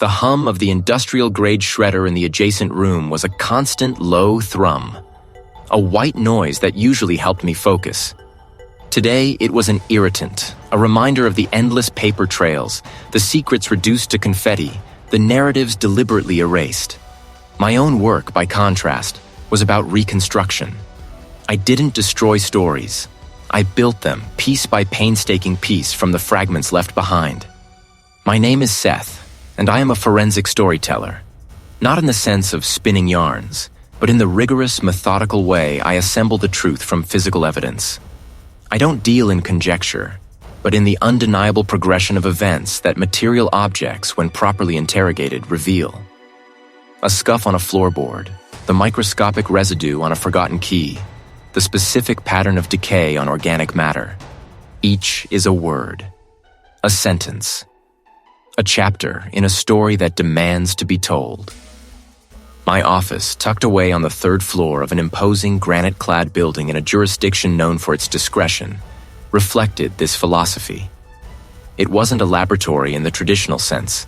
The hum of the industrial-grade shredder in the adjacent room was a constant low thrum, a white noise that usually helped me focus. Today, it was an irritant, a reminder of the endless paper trails, the secrets reduced to confetti, the narratives deliberately erased. My own work, by contrast, was about reconstruction. I didn't destroy stories. I built them, piece by painstaking piece, from the fragments left behind. My name is Seth, and I am a forensic storyteller. Not in the sense of spinning yarns, but in the rigorous, methodical way I assemble the truth from physical evidence. I don't deal in conjecture, but in the undeniable progression of events that material objects, when properly interrogated, reveal. A scuff on a floorboard, the microscopic residue on a forgotten key, the specific pattern of decay on organic matter. Each is a word, a sentence, a chapter in a story that demands to be told. My office, tucked away on the third floor of an imposing granite-clad building in a jurisdiction known for its discretion, reflected this philosophy. It wasn't a laboratory in the traditional sense,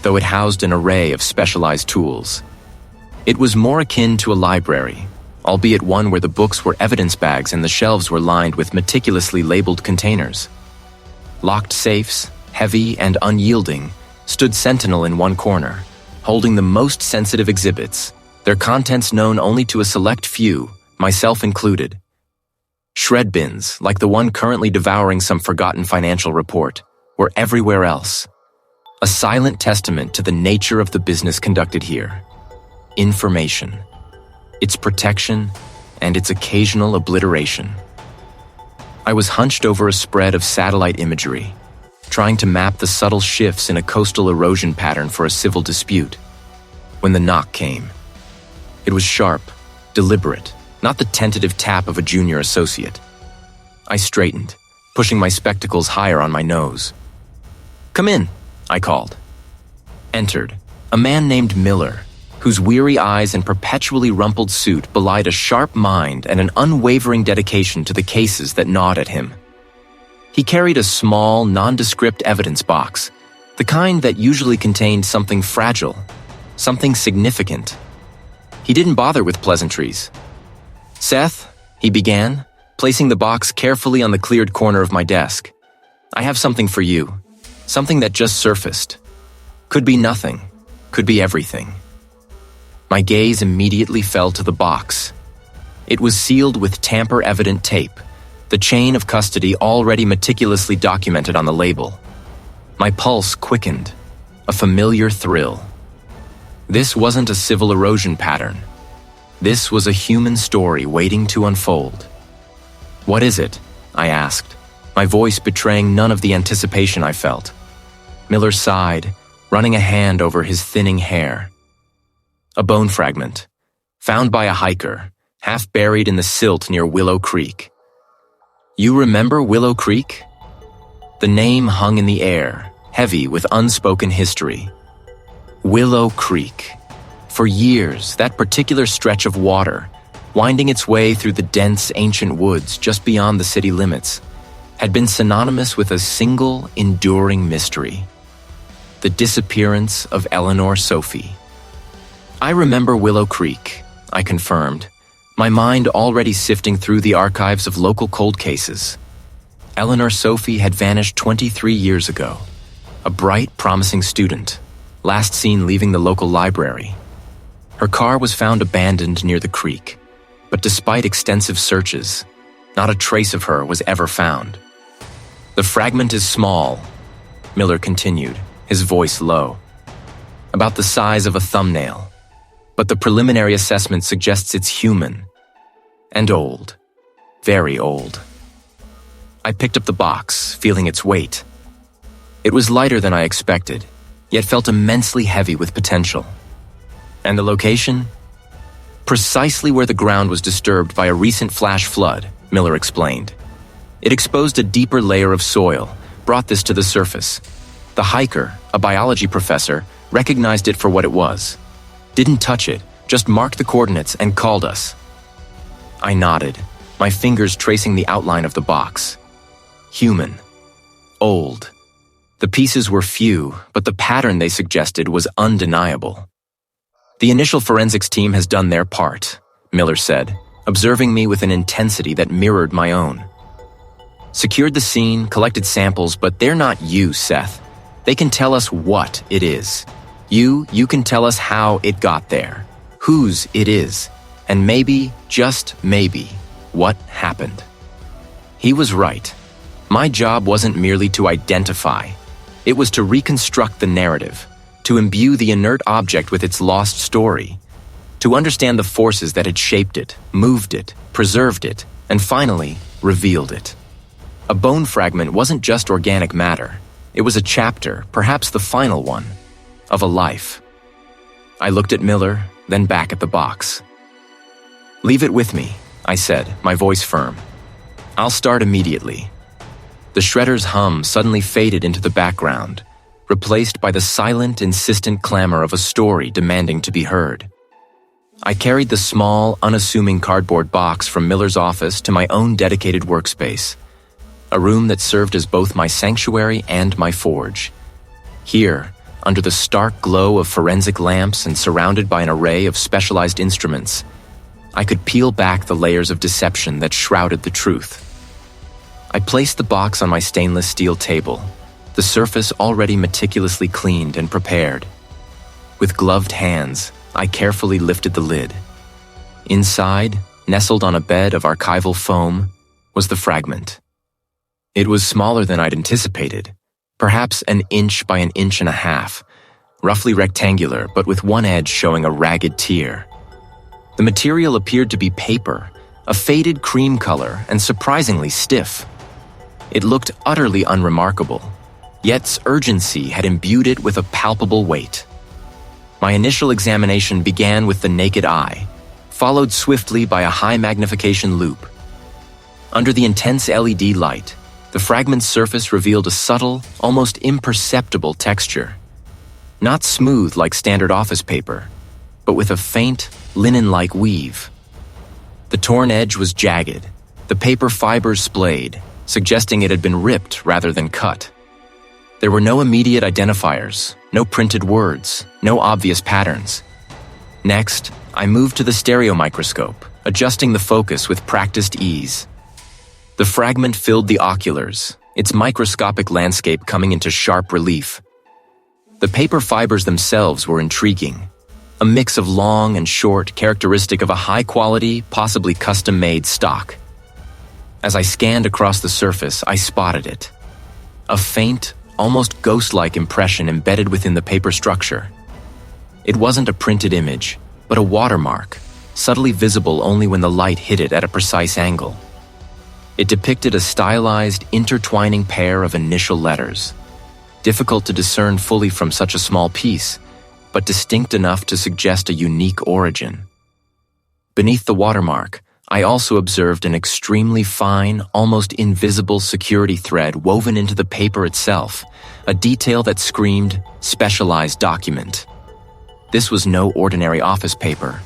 though it housed an array of specialized tools. It was more akin to a library, albeit one where the books were evidence bags and the shelves were lined with meticulously labeled containers. Locked safes, heavy and unyielding, stood sentinel in one corner, holding the most sensitive exhibits, their contents known only to a select few, myself included. Shred bins, like the one currently devouring some forgotten financial report, were everywhere else. A silent testament to the nature of the business conducted here. Information, its protection, and its occasional obliteration. I was hunched over a spread of satellite imagery, trying to map the subtle shifts in a coastal erosion pattern for a civil dispute, when the knock came. It was sharp, deliberate, not the tentative tap of a junior associate. I straightened, pushing my spectacles higher on my nose. "Come in," I called. Entered, a man named Miller, whose weary eyes and perpetually rumpled suit belied a sharp mind and an unwavering dedication to the cases that gnawed at him. He carried a small, nondescript evidence box, the kind that usually contained something fragile, something significant. He didn't bother with pleasantries. "Seth," he began, placing the box carefully on the cleared corner of my desk. "I have something for you, something that just surfaced. Could be nothing, could be everything." My gaze immediately fell to the box. It was sealed with tamper-evident tape, the chain of custody already meticulously documented on the label. My pulse quickened, a familiar thrill. This wasn't a civil erosion pattern. This was a human story waiting to unfold. "What is it?" I asked, my voice betraying none of the anticipation I felt. Miller sighed, running a hand over his thinning hair. "A bone fragment, found by a hiker, half buried in the silt near Willow Creek." "You remember Willow Creek?" The name hung in the air, heavy with unspoken history. Willow Creek. For years, that particular stretch of water, winding its way through the dense ancient woods just beyond the city limits, had been synonymous with a single, enduring mystery: the disappearance of Eleanor Sophie. "I remember Willow Creek," I confirmed, my mind already sifting through the archives of local cold cases. Eleanor Sophie had vanished 23 years ago, a bright, promising student, last seen leaving the local library. Her car was found abandoned near the creek, but despite extensive searches, not a trace of her was ever found. "The fragment is small," Miller continued, his voice low, "about the size of a thumbnail, but the preliminary assessment suggests it's human. And old. Very old." I picked up the box, feeling its weight. It was lighter than I expected, yet felt immensely heavy with potential. "And the location?" "Precisely where the ground was disturbed by a recent flash flood," Miller explained. "It exposed a deeper layer of soil, brought this to the surface. The hiker, a biology professor, recognized it for what it was. Didn't touch it, just marked the coordinates and called us." I nodded, my fingers tracing the outline of the box. Human. Old. The pieces were few, but the pattern they suggested was undeniable. "The initial forensics team has done their part," Miller said, observing me with an intensity that mirrored my own. "Secured the scene, collected samples, but they're not you, Seth. They can tell us what it is. You can tell us how it got there, whose it is, and maybe, just maybe, what happened." He was right. My job wasn't merely to identify. It was to reconstruct the narrative, to imbue the inert object with its lost story, to understand the forces that had shaped it, moved it, preserved it, and finally, revealed it. A bone fragment wasn't just organic matter. It was a chapter, perhaps the final one, of a life. I looked at Miller, then back at the box. "Leave it with me," I said, my voice firm. "I'll start immediately." The shredder's hum suddenly faded into the background, replaced by the silent, insistent clamor of a story demanding to be heard. I carried the small, unassuming cardboard box from Miller's office to my own dedicated workspace, a room that served as both my sanctuary and my forge. Here, under the stark glow of forensic lamps and surrounded by an array of specialized instruments, I could peel back the layers of deception that shrouded the truth. I placed the box on my stainless steel table, the surface already meticulously cleaned and prepared. With gloved hands, I carefully lifted the lid. Inside, nestled on a bed of archival foam, was the fragment. It was smaller than I'd anticipated, perhaps an inch by an inch and a half, roughly rectangular but with one edge showing a ragged tear. The material appeared to be paper, a faded cream color and surprisingly stiff. It looked utterly unremarkable, yet its urgency had imbued it with a palpable weight. My initial examination began with the naked eye, followed swiftly by a high magnification loupe. Under the intense LED light, the fragment's surface revealed a subtle, almost imperceptible texture. Not smooth like standard office paper, but with a faint, linen-like weave. The torn edge was jagged, the paper fibers splayed, suggesting it had been ripped rather than cut. There were no immediate identifiers, no printed words, no obvious patterns. Next, I moved to the stereo microscope, adjusting the focus with practiced ease. The fragment filled the oculars, its microscopic landscape coming into sharp relief. The paper fibers themselves were intriguing, a mix of long and short characteristic of a high-quality, possibly custom-made stock. As I scanned across the surface, I spotted it. A faint, almost ghost-like impression embedded within the paper structure. It wasn't a printed image, but a watermark, subtly visible only when the light hit it at a precise angle. It depicted a stylized, intertwining pair of initial letters, difficult to discern fully from such a small piece, but distinct enough to suggest a unique origin. Beneath the watermark, I also observed an extremely fine, almost invisible security thread woven into the paper itself, a detail that screamed, "specialized document." This was no ordinary office paper.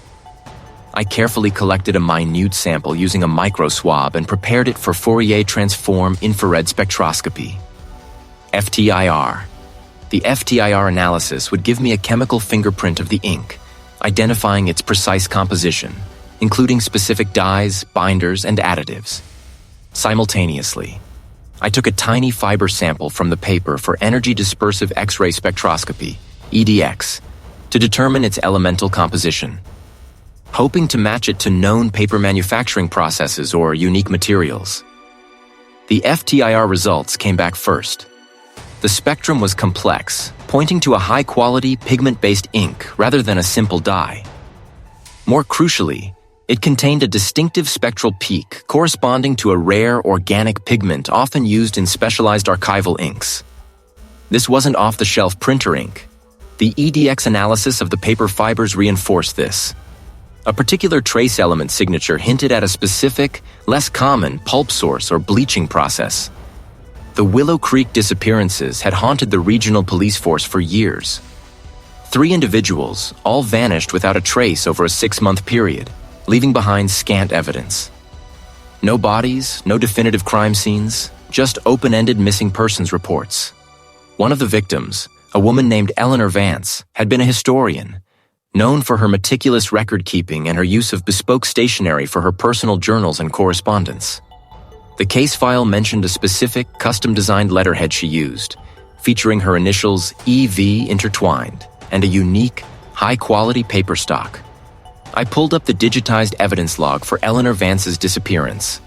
I carefully collected a minute sample using a microswab and prepared it for Fourier transform infrared spectroscopy. FTIR. The FTIR analysis would give me a chemical fingerprint of the ink, identifying its precise composition, including specific dyes, binders, and additives. Simultaneously, I took a tiny fiber sample from the paper for energy dispersive X-ray spectroscopy, EDX, to determine its elemental composition, hoping to match it to known paper manufacturing processes or unique materials. The FTIR results came back first. The spectrum was complex, pointing to a high-quality, pigment-based ink rather than a simple dye. More crucially, it contained a distinctive spectral peak corresponding to a rare organic pigment often used in specialized archival inks. This wasn't off-the-shelf printer ink. The EDX analysis of the paper fibers reinforced this. A particular trace element signature hinted at a specific, less common pulp source or bleaching process. The Willow Creek disappearances had haunted the regional police force for years. 3 individuals all vanished without a trace over a 6-month period, leaving behind scant evidence. No bodies, no definitive crime scenes, just open-ended missing persons reports. One of the victims, a woman named Eleanor Vance, had been a historian, known for her meticulous record-keeping and her use of bespoke stationery for her personal journals and correspondence. The case file mentioned a specific, custom-designed letterhead she used, featuring her initials EV intertwined and a unique, high-quality paper stock. I pulled up the digitized evidence log for Eleanor Vance's disappearance.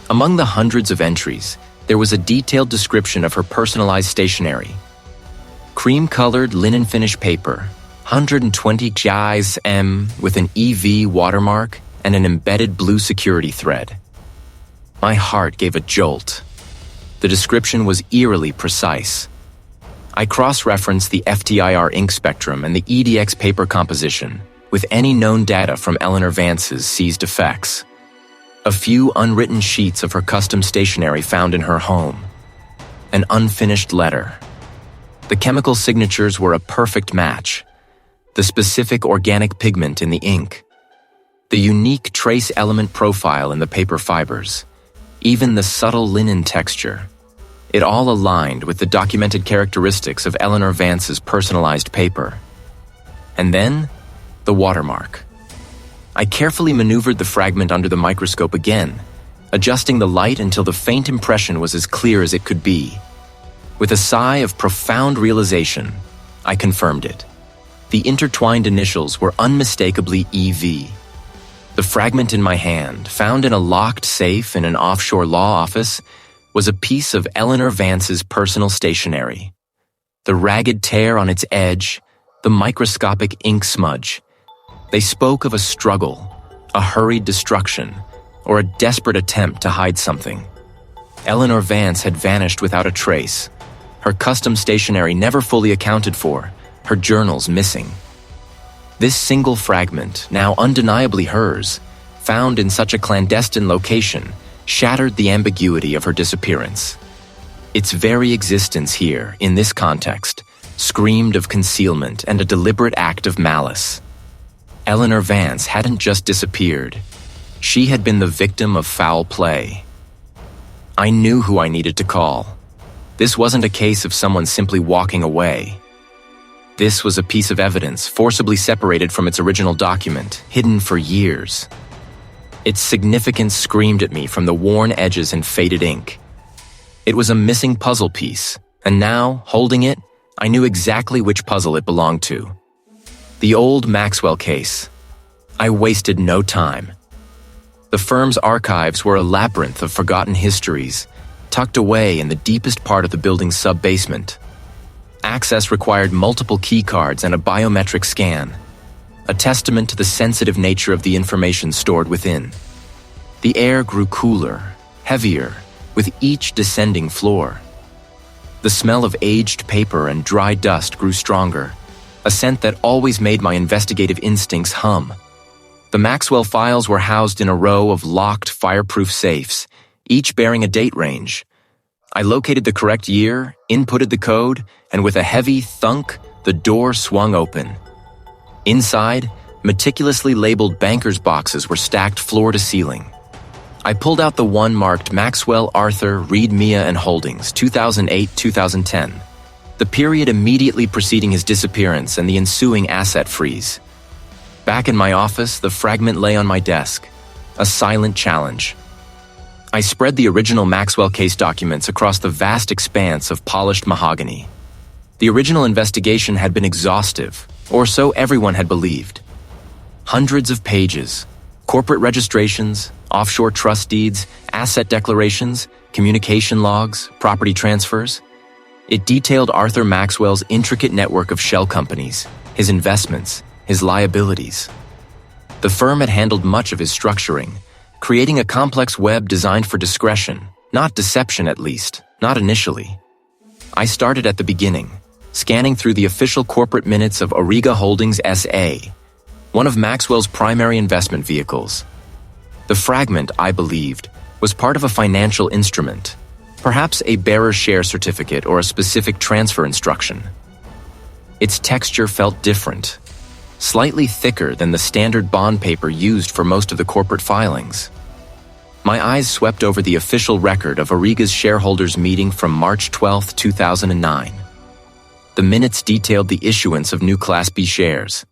Among the hundreds of entries, there was a detailed description of her personalized stationery. Cream-colored linen finish paper, 120 GIS-M with an EV watermark and an embedded blue security thread. My heart gave a jolt. The description was eerily precise. I cross-referenced the FTIR ink spectrum and the EDX paper composition with any known data from Eleanor Vance's seized effects. A few unwritten sheets of her custom stationery found in her home. An unfinished letter. The chemical signatures were a perfect match. The specific organic pigment in the ink. The unique trace element profile in the paper fibers. Even the subtle linen texture. It all aligned with the documented characteristics of Eleanor Vance's personalized paper. And then, the watermark. I carefully maneuvered the fragment under the microscope again, adjusting the light until the faint impression was as clear as it could be. With a sigh of profound realization, I confirmed it. The intertwined initials were unmistakably EV. The fragment in my hand, found in a locked safe in an offshore law office, was a piece of Eleanor Vance's personal stationery. The ragged tear on its edge, the microscopic ink smudge. They spoke of a struggle, a hurried destruction, or a desperate attempt to hide something. Eleanor Vance had vanished without a trace, her custom stationery never fully accounted for, her journals missing. This single fragment, now undeniably hers, found in such a clandestine location, shattered the ambiguity of her disappearance. Its very existence here, in this context, screamed of concealment and a deliberate act of malice. Eleanor Vance hadn't just disappeared. She had been the victim of foul play. I knew who I needed to call. This wasn't a case of someone simply walking away. This was a piece of evidence forcibly separated from its original document, hidden for years. Its significance screamed at me from the worn edges and faded ink. It was a missing puzzle piece, and now, holding it, I knew exactly which puzzle it belonged to. The old Maxwell case. I wasted no time. The firm's archives were a labyrinth of forgotten histories, tucked away in the deepest part of the building's sub-basement. Access required multiple key cards and a biometric scan, a testament to the sensitive nature of the information stored within. The air grew cooler, heavier, with each descending floor. The smell of aged paper and dry dust grew stronger, a scent that always made my investigative instincts hum. The Maxwell files were housed in a row of locked, fireproof safes, each bearing a date range. I located the correct year, inputted the code, and with a heavy thunk, the door swung open. Inside, meticulously labeled banker's boxes were stacked floor to ceiling. I pulled out the one marked Maxwell, Arthur, Reed, Mia, and Holdings, 2008-2010, the period immediately preceding his disappearance and the ensuing asset freeze. Back in my office, the fragment lay on my desk, a silent challenge. I spread the original Maxwell case documents across the vast expanse of polished mahogany. The original investigation had been exhaustive, or so everyone had believed. Hundreds of pages, corporate registrations, offshore trust deeds, asset declarations, communication logs, property transfers. It detailed Arthur Maxwell's intricate network of shell companies, his investments, his liabilities. The firm had handled much of his structuring, creating a complex web designed for discretion, not deception at least, not initially. I started at the beginning, scanning through the official corporate minutes of Auriga Holdings S.A., one of Maxwell's primary investment vehicles. The fragment, I believed, was part of a financial instrument, perhaps a bearer share certificate or a specific transfer instruction. Its texture felt different, slightly thicker than the standard bond paper used for most of the corporate filings. My eyes swept over the official record of Auriga's shareholders meeting from March 12, 2009. The minutes detailed the issuance of new Class B shares,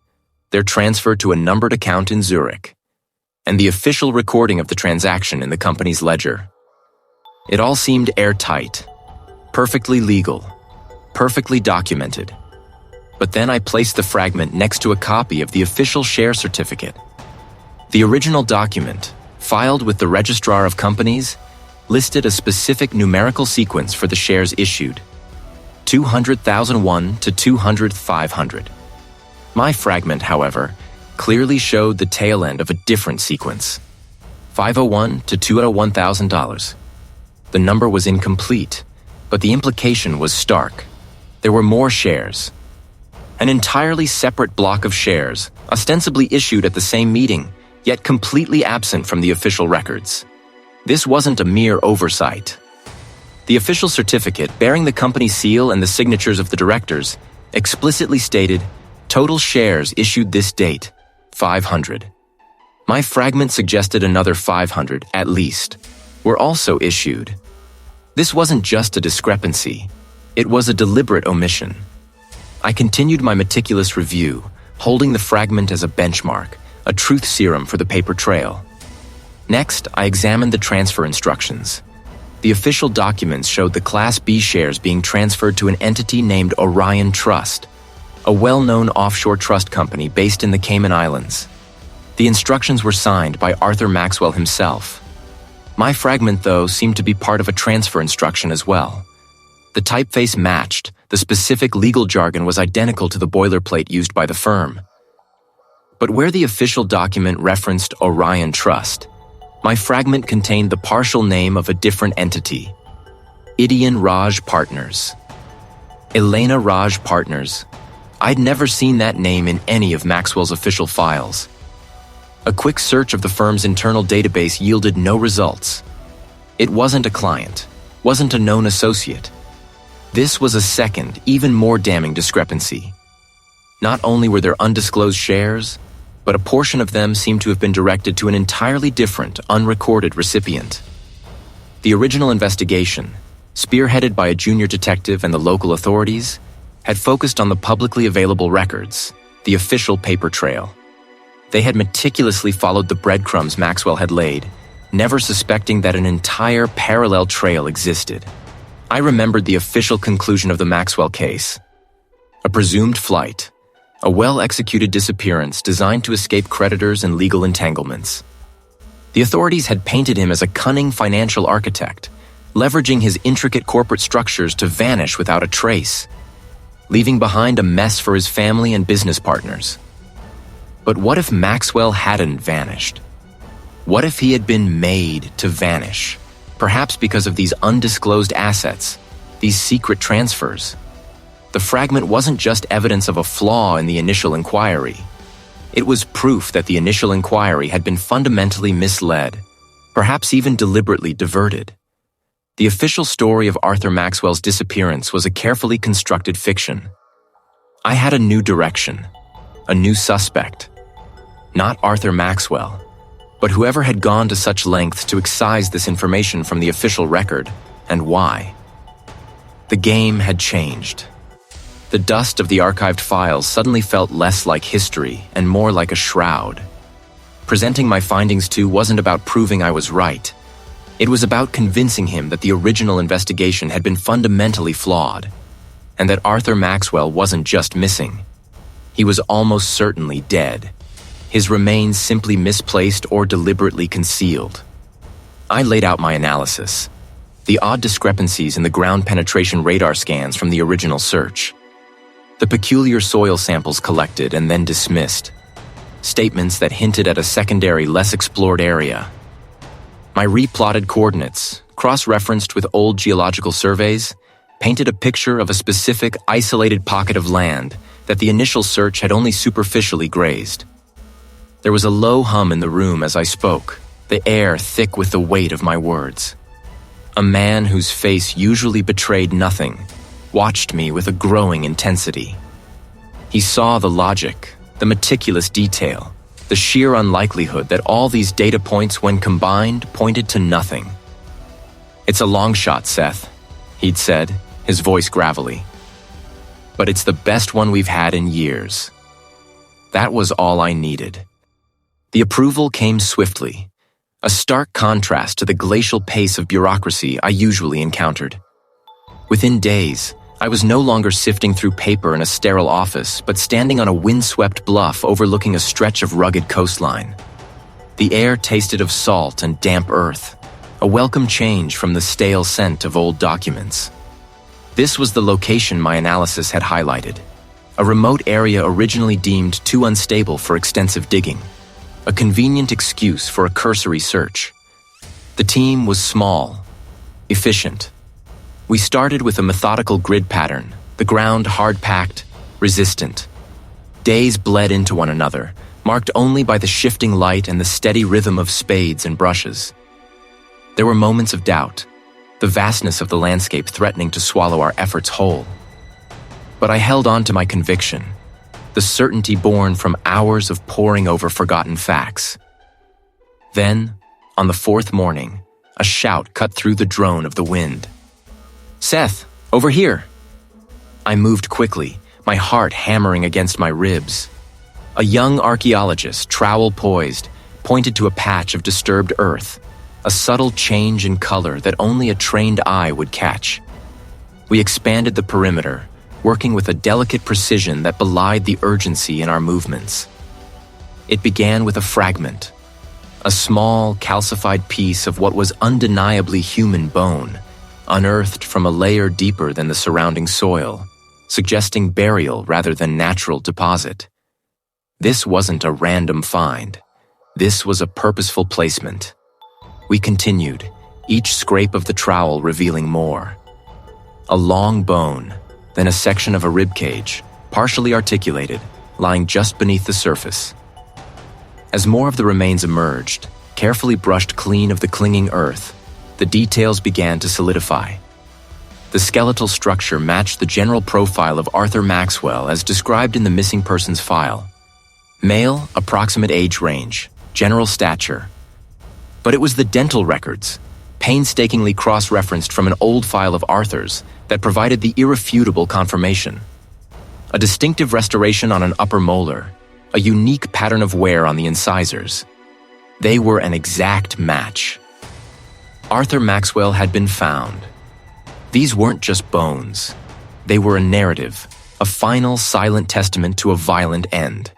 their transfer to a numbered account in Zurich, and the official recording of the transaction in the company's ledger. It all seemed airtight, perfectly legal, perfectly documented. But then I placed the fragment next to a copy of the official share certificate. The original document, filed with the Registrar of Companies, listed a specific numerical sequence for the shares issued: 200,001 to 200,500. My fragment, however, clearly showed the tail end of a different sequence: 501 to $201,000. The number was incomplete, but the implication was stark. There were more shares. An entirely separate block of shares, ostensibly issued at the same meeting, yet completely absent from the official records. This wasn't a mere oversight. The official certificate, bearing the company seal and the signatures of the directors, explicitly stated, "Total shares issued this date, 500. My fragment suggested another 500, at least, were also issued. This wasn't just a discrepancy. It was a deliberate omission. I continued my meticulous review, holding the fragment as a benchmark, a truth serum for the paper trail. Next, I examined the transfer instructions. The official documents showed the Class B shares being transferred to an entity named Orion Trust, a well-known offshore trust company based in the Cayman Islands. The instructions were signed by Arthur Maxwell himself. My fragment, though, seemed to be part of a transfer instruction as well. The typeface matched. The specific legal jargon was identical to the boilerplate used by the firm. But where the official document referenced Orion Trust, my fragment contained the partial name of a different entity: Idian Raj Partners. Elena Raj Partners. I'd never seen that name in any of Maxwell's official files. A quick search of the firm's internal database yielded no results. It wasn't a client, wasn't a known associate. This was a second, even more damning discrepancy. Not only were there undisclosed shares, but a portion of them seemed to have been directed to an entirely different, unrecorded recipient. The original investigation, spearheaded by a junior detective and the local authorities, had focused on the publicly available records, the official paper trail. They had meticulously followed the breadcrumbs Maxwell had laid, never suspecting that an entire parallel trail existed. I remembered the official conclusion of the Maxwell case: a presumed flight, a well-executed disappearance designed to escape creditors and legal entanglements. The authorities had painted him as a cunning financial architect, leveraging his intricate corporate structures to vanish without a trace, leaving behind a mess for his family and business partners. But what if Maxwell hadn't vanished? What if he had been made to vanish? Perhaps because of these undisclosed assets, these secret transfers. The fragment wasn't just evidence of a flaw in the initial inquiry. It was proof that the initial inquiry had been fundamentally misled, perhaps even deliberately diverted. The official story of Arthur Maxwell's disappearance was a carefully constructed fiction. I had a new direction, a new suspect. Not Arthur Maxwell, but whoever had gone to such lengths to excise this information from the official record, and why. The game had changed. The dust of the archived files suddenly felt less like history and more like a shroud. Presenting my findings to wasn't about proving I was right. It was about convincing him that the original investigation had been fundamentally flawed, and that Arthur Maxwell wasn't just missing. He was almost certainly dead. His remains simply misplaced or deliberately concealed. I laid out my analysis. The odd discrepancies in the ground penetration radar scans from the original search. The peculiar soil samples collected and then dismissed. Statements that hinted at a secondary, less explored area. My replotted coordinates, cross-referenced with old geological surveys, painted a picture of a specific, isolated pocket of land that the initial search had only superficially grazed. There was a low hum in the room as I spoke, the air thick with the weight of my words. A man whose face usually betrayed nothing watched me with a growing intensity. He saw the logic, the meticulous detail, the sheer unlikelihood that all these data points, when combined, pointed to nothing. "It's a long shot, Seth," he'd said, his voice gravelly. but it's the best one we've had in years." That was all I needed. The approval came swiftly, a stark contrast to the glacial pace of bureaucracy I usually encountered. Within days, I was no longer sifting through paper in a sterile office, but standing on a windswept bluff overlooking a stretch of rugged coastline. The air tasted of salt and damp earth, a welcome change from the stale scent of old documents. This was the location my analysis had highlighted, a remote area originally deemed too unstable for extensive digging, a convenient excuse for a cursory search. The team was small, efficient. We started with a methodical grid pattern, the ground hard-packed, resistant. Days bled into one another, marked only by the shifting light and the steady rhythm of spades and brushes. There were moments of doubt, the vastness of the landscape threatening to swallow our efforts whole. But I held on to my conviction, the certainty born from hours of poring over forgotten facts. Then, on the fourth morning, a shout cut through the drone of the wind. "Seth, over here!" I moved quickly, my heart hammering against my ribs. A young archaeologist, trowel poised, pointed to a patch of disturbed earth, a subtle change in color that only a trained eye would catch. We expanded the perimeter, working with a delicate precision that belied the urgency in our movements. It began with a fragment, a small, calcified piece of what was undeniably human bone, unearthed from a layer deeper than the surrounding soil, suggesting burial rather than natural deposit. This wasn't a random find. This was a purposeful placement. We continued, each scrape of the trowel revealing more. A long bone, then a section of a rib cage, partially articulated, lying just beneath the surface. As more of the remains emerged, carefully brushed clean of the clinging earth, the details began to solidify. The skeletal structure matched the general profile of Arthur Maxwell as described in the missing persons file. Male, approximate age range, general stature. But it was the dental records, painstakingly cross-referenced from an old file of Arthur's, that provided the irrefutable confirmation. A distinctive restoration on an upper molar, a unique pattern of wear on the incisors. They were an exact match. Arthur Maxwell had been found. These weren't just bones. They were a narrative, a final silent testament to a violent end.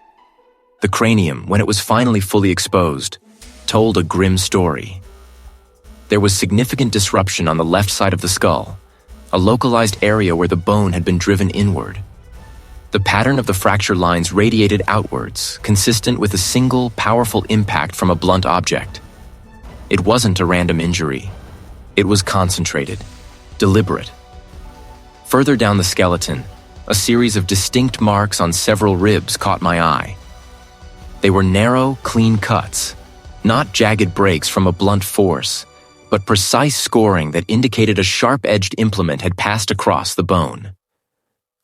The cranium, when it was finally fully exposed, told a grim story. There was significant disruption on the left side of the skull, a localized area where the bone had been driven inward. The pattern of the fracture lines radiated outwards, consistent with a single, powerful impact from a blunt object. It wasn't a random injury. It was concentrated, deliberate. Further down the skeleton, a series of distinct marks on several ribs caught my eye. They were narrow, clean cuts, not jagged breaks from a blunt force, but precise scoring that indicated a sharp-edged implement had passed across the bone.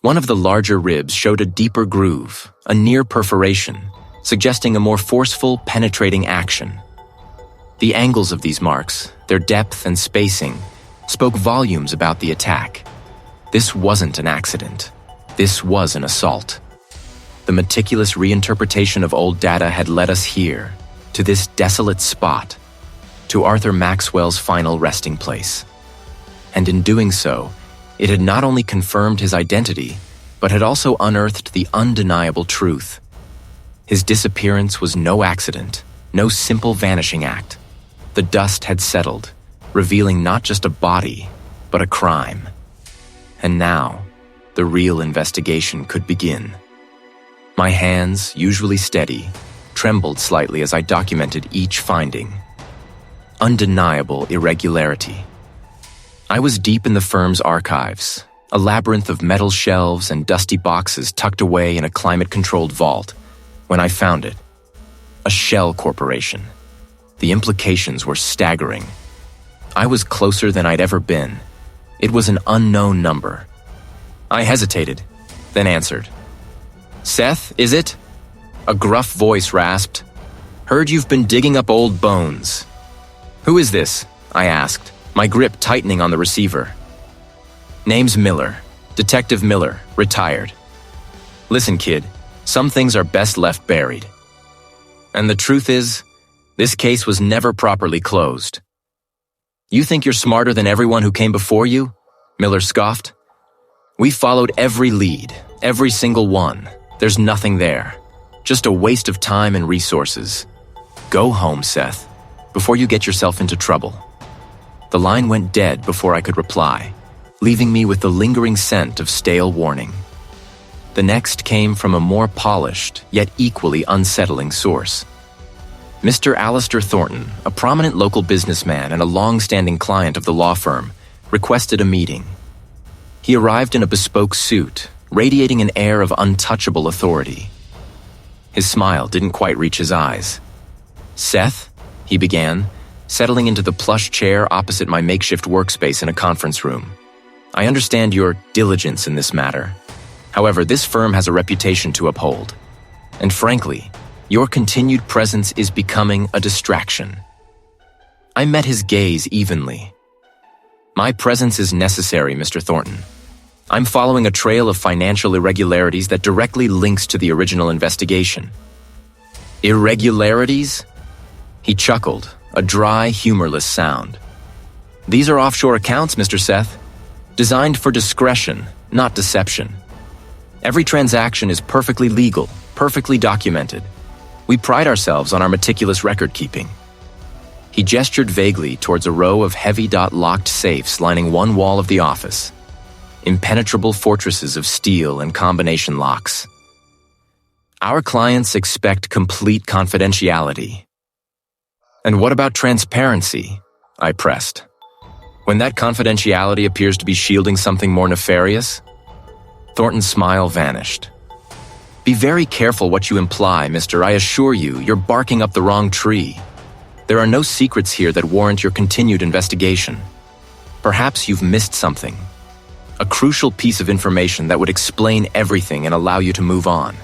One of the larger ribs showed a deeper groove, a near perforation, suggesting a more forceful, penetrating action. The angles of these marks, their depth and spacing, spoke volumes about the attack. This wasn't an accident. This was an assault. The meticulous reinterpretation of old data had led us here, to this desolate spot, to Arthur Maxwell's final resting place. And in doing so, it had not only confirmed his identity, but had also unearthed the undeniable truth. His disappearance was no accident, no simple vanishing act. The dust had settled, revealing not just a body, but a crime. And now, the real investigation could begin. My hands, usually steady, trembled slightly as I documented each finding. Undeniable irregularity. I was deep in the firm's archives, a labyrinth of metal shelves and dusty boxes tucked away in a climate-controlled vault, when I found it. A shell corporation. The implications were staggering. I was closer than I'd ever been. It was an unknown number. I hesitated, then answered. "Seth, is it?" A gruff voice rasped. "Heard you've been digging up old bones." "Who is this?" I asked, my grip tightening on the receiver. "Name's Miller. Detective Miller, retired. Listen, kid, some things are best left buried. And the truth is, this case was never properly closed. You think you're smarter than everyone who came before you? Miller scoffed. We followed every lead, every single one. There's nothing there. Just a waste of time and resources. Go home, Seth, before you get yourself into trouble. The line went dead before I could reply, leaving me with the lingering scent of stale warning. The next came from a more polished, yet equally unsettling source. Mr. Alistair Thornton, a prominent local businessman and a long-standing client of the law firm, requested a meeting. He arrived in a bespoke suit, radiating an air of untouchable authority. His smile didn't quite reach his eyes. "Seth," he began, settling into the plush chair opposite my makeshift workspace in a conference room. "I understand your diligence in this matter. However, this firm has a reputation to uphold. And frankly, your continued presence is becoming a distraction." I met his gaze evenly. "My presence is necessary, Mr. Thornton. I'm following a trail of financial irregularities that directly links to the original investigation." "Irregularities?" He chuckled, a dry, humorless sound. "These are offshore accounts, Mr. Seth, designed for discretion, not deception. Every transaction is perfectly legal, perfectly documented. We pride ourselves on our meticulous record-keeping." He gestured vaguely towards a row of heavy locked safes lining one wall of the office. Impenetrable fortresses of steel and combination locks. "Our clients expect complete confidentiality." "And what about transparency?" I pressed. "When that confidentiality appears to be shielding something more nefarious?" Thornton's smile vanished. "Be very careful what you imply, mister. I assure you, you're barking up the wrong tree. There are no secrets here that warrant your continued investigation. Perhaps you've missed something. A crucial piece of information that would explain everything and allow you to move on."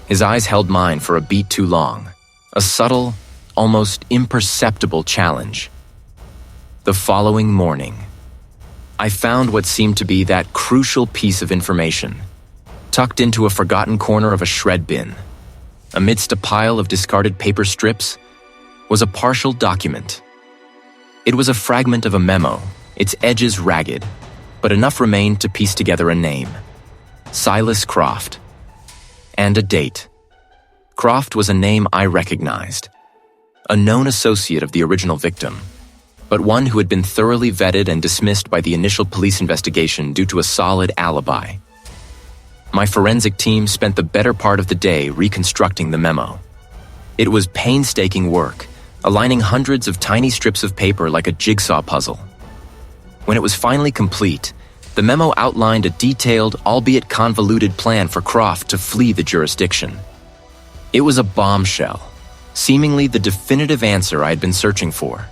His eyes held mine for a beat too long. A subtle, almost imperceptible challenge. The following morning, I found what seemed to be that crucial piece of information, tucked into a forgotten corner of a shred bin. Amidst a pile of discarded paper strips was a partial document. It was a fragment of a memo, its edges ragged, but enough remained to piece together a name. Silas Croft. And a date. Croft was a name I recognized. A known associate of the original victim, but one who had been thoroughly vetted and dismissed by the initial police investigation due to a solid alibi. My forensic team spent the better part of the day reconstructing the memo. It was painstaking work, aligning hundreds of tiny strips of paper like a jigsaw puzzle. When it was finally complete, the memo outlined a detailed, albeit convoluted plan for Croft to flee the jurisdiction. It was a bombshell, seemingly the definitive answer I had been searching for.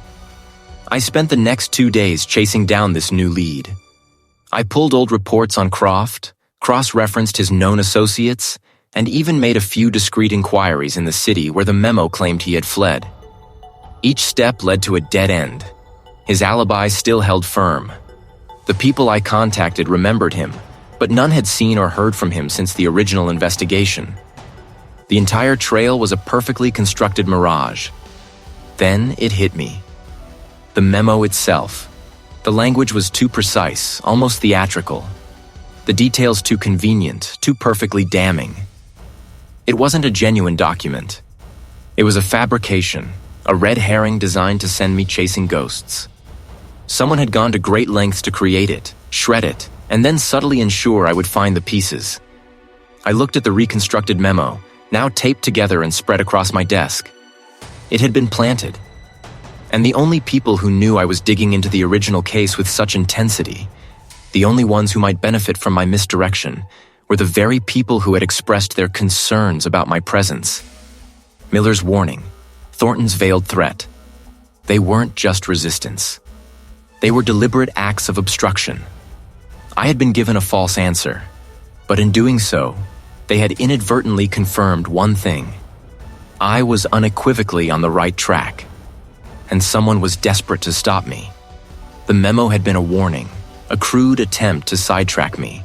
I spent the next 2 days chasing down this new lead. I pulled old reports on Croft, cross-referenced his known associates, and even made a few discreet inquiries in the city where the memo claimed he had fled. Each step led to a dead end. His alibi still held firm. The people I contacted remembered him, but none had seen or heard from him since the original investigation. The entire trail was a perfectly constructed mirage. Then it hit me. The memo itself. The language was too precise, almost theatrical. The details too convenient, too perfectly damning. It wasn't a genuine document. It was a fabrication, a red herring designed to send me chasing ghosts. Someone had gone to great lengths to create it, shred it, and then subtly ensure I would find the pieces. I looked at the reconstructed memo, now taped together and spread across my desk. It had been planted. And the only people who knew I was digging into the original case with such intensity, the only ones who might benefit from my misdirection, were the very people who had expressed their concerns about my presence. Miller's warning, Thornton's veiled threat. They weren't just resistance. They were deliberate acts of obstruction. I had been given a false answer, but in doing so, they had inadvertently confirmed one thing. I was unequivocally on the right track, and someone was desperate to stop me. The memo had been a warning, a crude attempt to sidetrack me.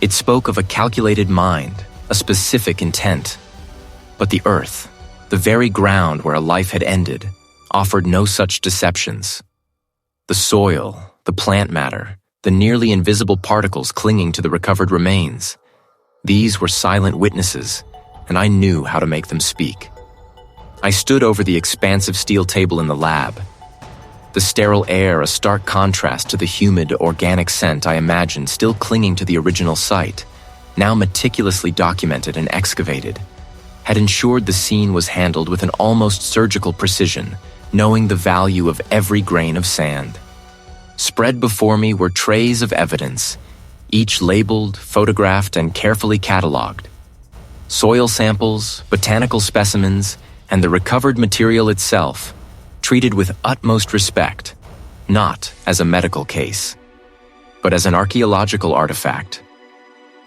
It spoke of a calculated mind, a specific intent. But the earth, the very ground where a life had ended, offered no such deceptions. The soil, the plant matter, the nearly invisible particles clinging to the recovered remains. These were silent witnesses, and I knew how to make them speak. I stood over the expansive steel table in the lab. The sterile air, a stark contrast to the humid, organic scent I imagined still clinging to the original site, now meticulously documented and excavated, had ensured the scene was handled with an almost surgical precision, knowing the value of every grain of sand. Spread before me were trays of evidence, each labeled, photographed, and carefully cataloged. Soil samples, botanical specimens, and the recovered material itself, treated with utmost respect, not as a medical case, but as an archaeological artifact.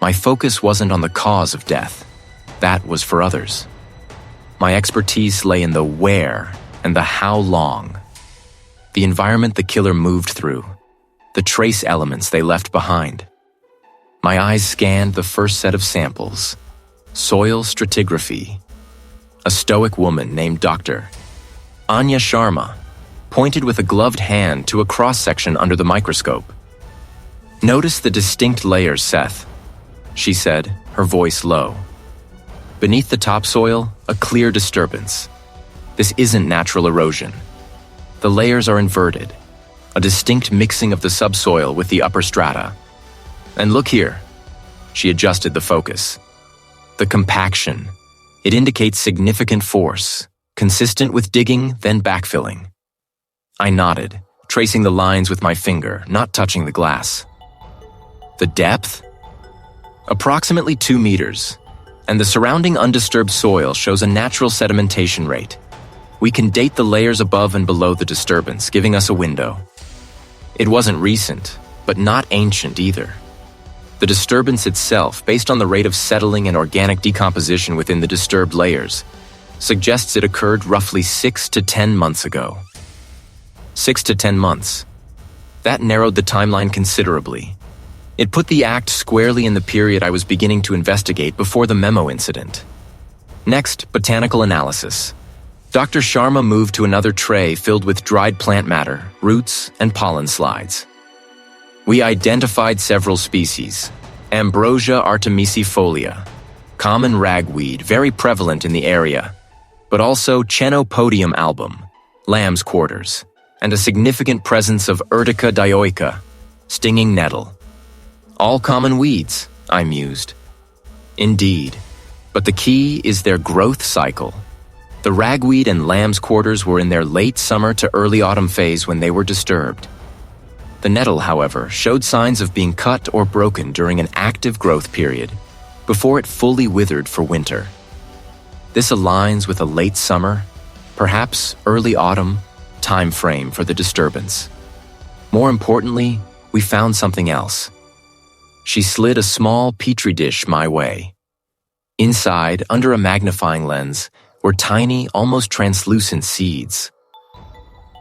My focus wasn't on the cause of death. That was for others. My expertise lay in the where and the how long. The environment the killer moved through, the trace elements they left behind. My eyes scanned the first set of samples. Soil stratigraphy. A stoic woman named Dr. Anya Sharma pointed with a gloved hand to a cross-section under the microscope. "Notice the distinct layers, Seth," she said, her voice low. "Beneath the topsoil, a clear disturbance. This isn't natural erosion. The layers are inverted, a distinct mixing of the subsoil with the upper strata. And look here." She adjusted the focus. "The compaction. It indicates significant force, consistent with digging, then backfilling." I nodded, tracing the lines with my finger, not touching the glass. "The depth?" "Approximately 2 meters, and the surrounding undisturbed soil shows a natural sedimentation rate. We can date the layers above and below the disturbance, giving us a window. It wasn't recent, but not ancient either. The disturbance itself, based on the rate of settling and organic decomposition within the disturbed layers, suggests it occurred roughly 6 to 10 months ago." 6 to 10 months. That narrowed the timeline considerably. It put the act squarely in the period I was beginning to investigate before the memo incident. Next, botanical analysis. Dr. Sharma moved to another tray filled with dried plant matter, roots, and pollen slides. We identified several species: Ambrosia artemisifolia, common ragweed very prevalent in the area, but also Chenopodium album, lamb's quarters, and a significant presence of Urtica dioica, stinging nettle. All common weeds, I mused. Indeed, but the key is their growth cycle. The ragweed and lamb's quarters were in their late summer to early autumn phase when they were disturbed. The nettle, however, showed signs of being cut or broken during an active growth period, before it fully withered for winter. This aligns with a late summer, perhaps early autumn, time frame for the disturbance. More importantly, we found something else. She slid a small petri dish my way. Inside, under a magnifying lens, were tiny, almost translucent seeds.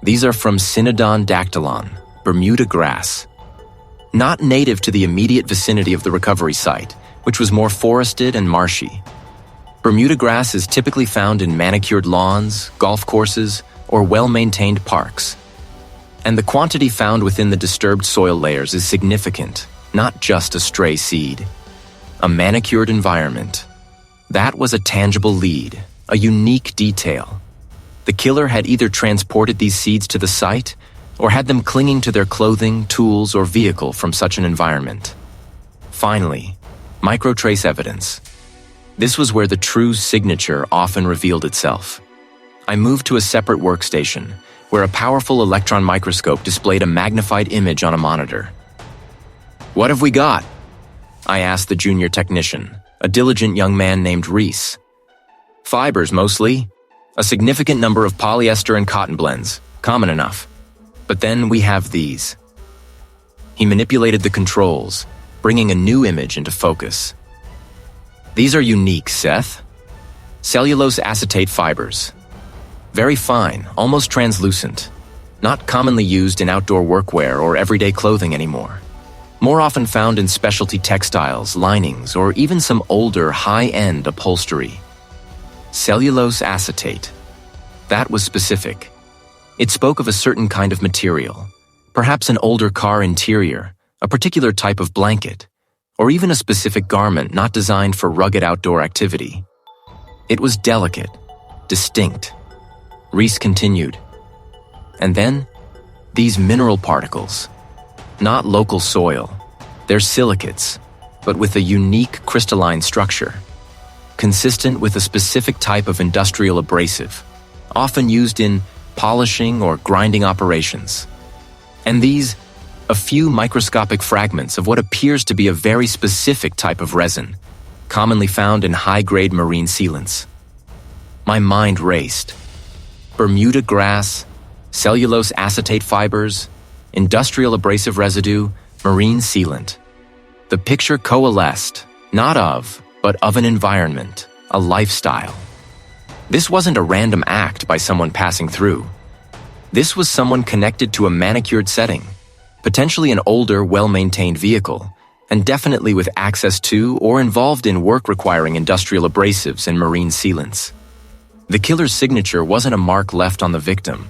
These are from Cynodon dactylon, Bermuda grass. Not native to the immediate vicinity of the recovery site, which was more forested and marshy. Bermuda grass is typically found in manicured lawns, golf courses, or well-maintained parks. And the quantity found within the disturbed soil layers is significant, not just a stray seed. A manicured environment. That was a tangible lead, a unique detail. The killer had either transported these seeds to the site or had them clinging to their clothing, tools, or vehicle from such an environment. Finally, microtrace evidence. This was where the true signature often revealed itself. I moved to a separate workstation, where a powerful electron microscope displayed a magnified image on a monitor. "What have we got?" I asked the junior technician, a diligent young man named Reese. "Fibers, mostly. A significant number of polyester and cotton blends, common enough. But then we have these." He manipulated the controls, bringing a new image into focus. "These are unique, Seth. Cellulose acetate fibers. Very fine, almost translucent. Not commonly used in outdoor workwear or everyday clothing anymore. more often found in specialty textiles, linings, or even some older, high-end upholstery. Cellulose acetate. That was specific. It spoke of a certain kind of material, perhaps an older car interior, a particular type of blanket, or even a specific garment not designed for rugged outdoor activity. It was delicate, distinct. Reese continued. And then, these mineral particles. Not local soil. They're silicates, but with a unique crystalline structure, consistent with a specific type of industrial abrasive, often used in polishing or grinding operations. And these, a few microscopic fragments of what appears to be a very specific type of resin, commonly found in high-grade marine sealants. My mind raced. Bermuda grass, cellulose acetate fibers, industrial abrasive residue, marine sealant. The picture coalesced, not of, but of an environment, a lifestyle. This wasn't a random act by someone passing through. This was someone connected to a manicured setting, potentially an older, well-maintained vehicle, and definitely with access to or involved in work requiring industrial abrasives and marine sealants. The killer's signature wasn't a mark left on the victim.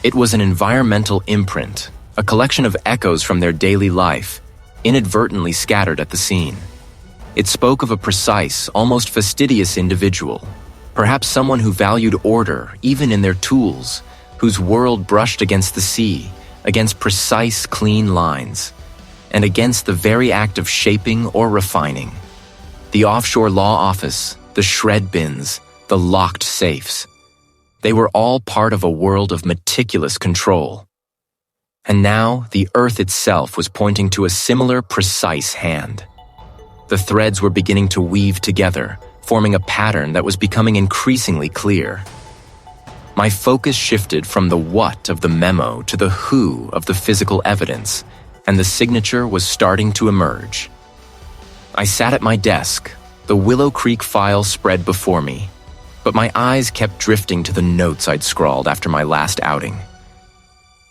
It was an environmental imprint, a collection of echoes from their daily life, inadvertently scattered at the scene. It spoke of a precise, almost fastidious individual, perhaps someone who valued order even in their tools, whose world brushed against the sea, against precise, clean lines, and against the very act of shaping or refining. The offshore law office, the shred bins, the locked safes. They were all part of a world of meticulous control. And now, the earth itself was pointing to a similar, precise hand. The threads were beginning to weave together, forming a pattern that was becoming increasingly clear. My focus shifted from the what of the memo to the who of the physical evidence, and the signature was starting to emerge. I sat at my desk, the Willow Creek file spread before me, but my eyes kept drifting to the notes I'd scrawled after my last outing.